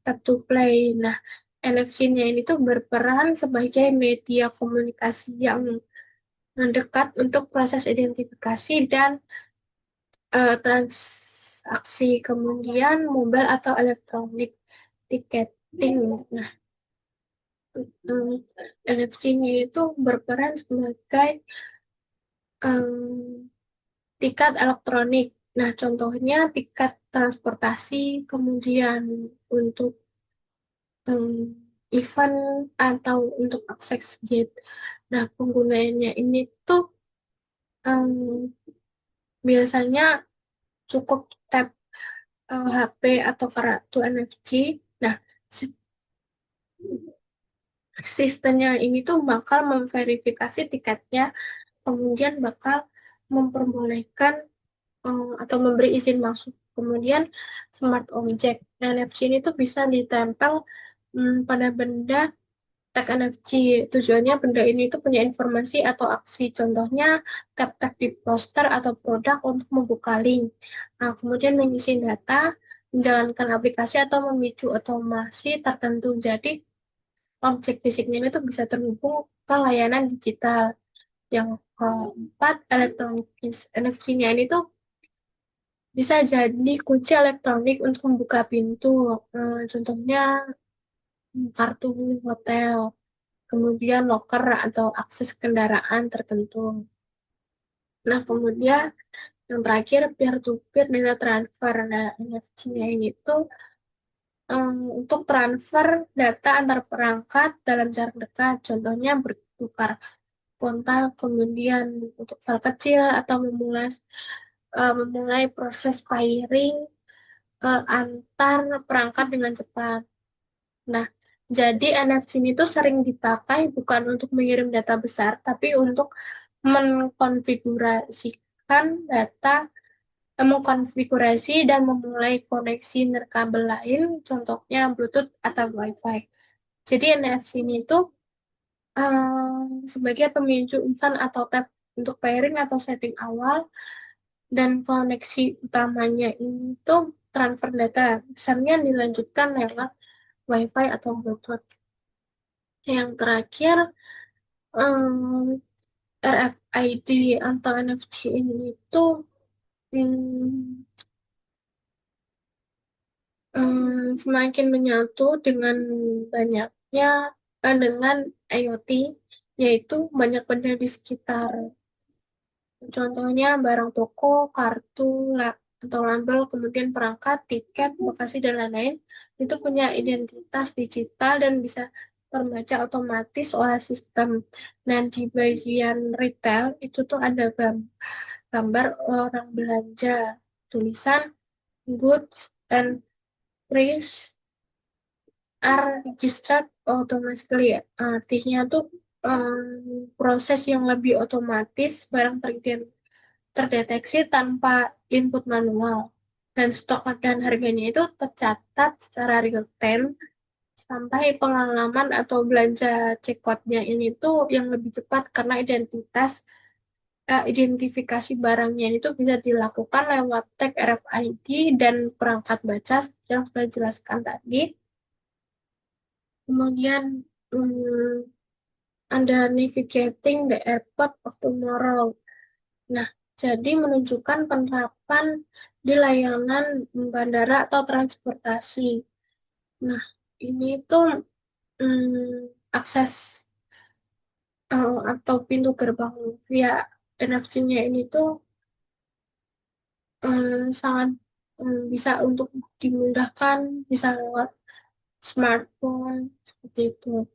tap to play. Nah, NFC-nya ini tuh berperan sebagai media komunikasi yang mendekat untuk proses identifikasi dan transaksi. Kemudian mobile atau elektronik ticketing. Nah, NFC-nya itu berperan sebagai em, tiket elektronik. Nah, contohnya tiket transportasi, kemudian untuk em, event atau untuk akses gate. Nah, penggunaannya ini tuh em, biasanya cukup tap HP atau kartu NFC. Nah, si- sistemnya ini tuh bakal memverifikasi tiketnya, kemudian bakal memperbolehkan atau memberi izin masuk. Kemudian smart object. Nah, NFC ini tuh bisa ditempel pada benda tag NFC. Tujuannya benda ini tuh punya informasi atau aksi. Contohnya tap-tap di poster atau produk untuk membuka link. Nah, kemudian mengisi data, menjalankan aplikasi atau memicu otomasi tertentu. Jadi, objek fisiknya itu bisa terhubung ke layanan digital. Yang keempat, elektronik NFC-nya ini tuh bisa jadi kunci elektronik untuk membuka pintu. Contohnya kartu hotel, kemudian loker atau akses kendaraan tertentu. Nah, kemudian yang terakhir peer-to-peer data transfer. Nah, NFC-nya ini tuh untuk transfer data antar perangkat dalam jarak dekat. Contohnya bertukar kontak, kemudian untuk file kecil atau memulai proses firing antar perangkat dengan cepat. Nah, jadi NFC ini tuh sering dipakai bukan untuk mengirim data besar, tapi untuk mengkonfigurasikan data, mengkonfigurasi dan memulai koneksi nirkabel lain, contohnya Bluetooth atau Wi-Fi. Jadi NFC ini tuh sebagai pemicu instan atau tap untuk pairing atau setting awal, dan koneksi utamanya ini tuh transfer data. Besarnya dilanjutkan lewat Wi-Fi atau Bluetooth. Yang terakhir, em, RFID atau NFC ini itu em, semakin menyatu dengan banyaknya dengan IoT, yaitu banyak benda di sekitar. Contohnya barang toko, kartu, atau label, kemudian perangkat, tiket, lokasi, dan lain-lain, itu punya identitas digital dan bisa terbaca otomatis oleh sistem. Nah, di bagian retail itu tuh ada gambar orang belanja, tulisan goods and price are registered automatically. Artinya tuh proses yang lebih otomatis barang terdeteksi tanpa input manual. Dan stok dan harganya itu tercatat secara real time sampai pengalaman atau belanja checkoutnya ini tuh yang lebih cepat karena identifikasi barangnya itu bisa dilakukan lewat tag RFID dan perangkat baca yang sudah dijelaskan tadi. Kemudian ada navigating the airport of tomorrow. Nah, jadi menunjukkan penerapan di layanan bandara atau transportasi. Nah, ini tuh akses atau pintu gerbang via NFC-nya ini tuh sangat bisa untuk dimudahkan, bisa lewat smartphone seperti itu.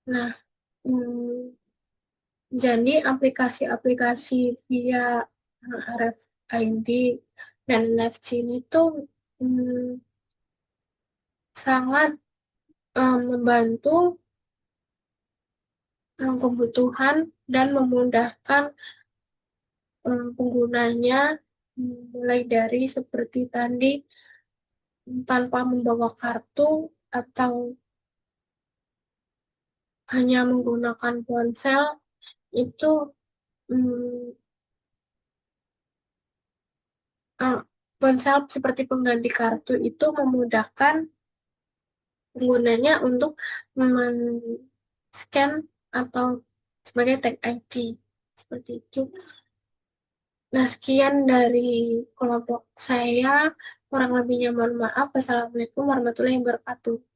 Nah, mm, jadi aplikasi-aplikasi via RFID dan NFC ini tuh mm, sangat membantu kebutuhan dan memudahkan penggunanya mulai dari seperti tadi tanpa membawa kartu atau hanya menggunakan ponsel itu mm, eh, ponsel seperti pengganti kartu itu memudahkan penggunanya untuk men-scan atau sebagai tag ID seperti itu. Nah, sekian dari kelompok saya. Kurang lebihnya mohon maaf. Wassalamualaikum warahmatullahi wabarakatuh.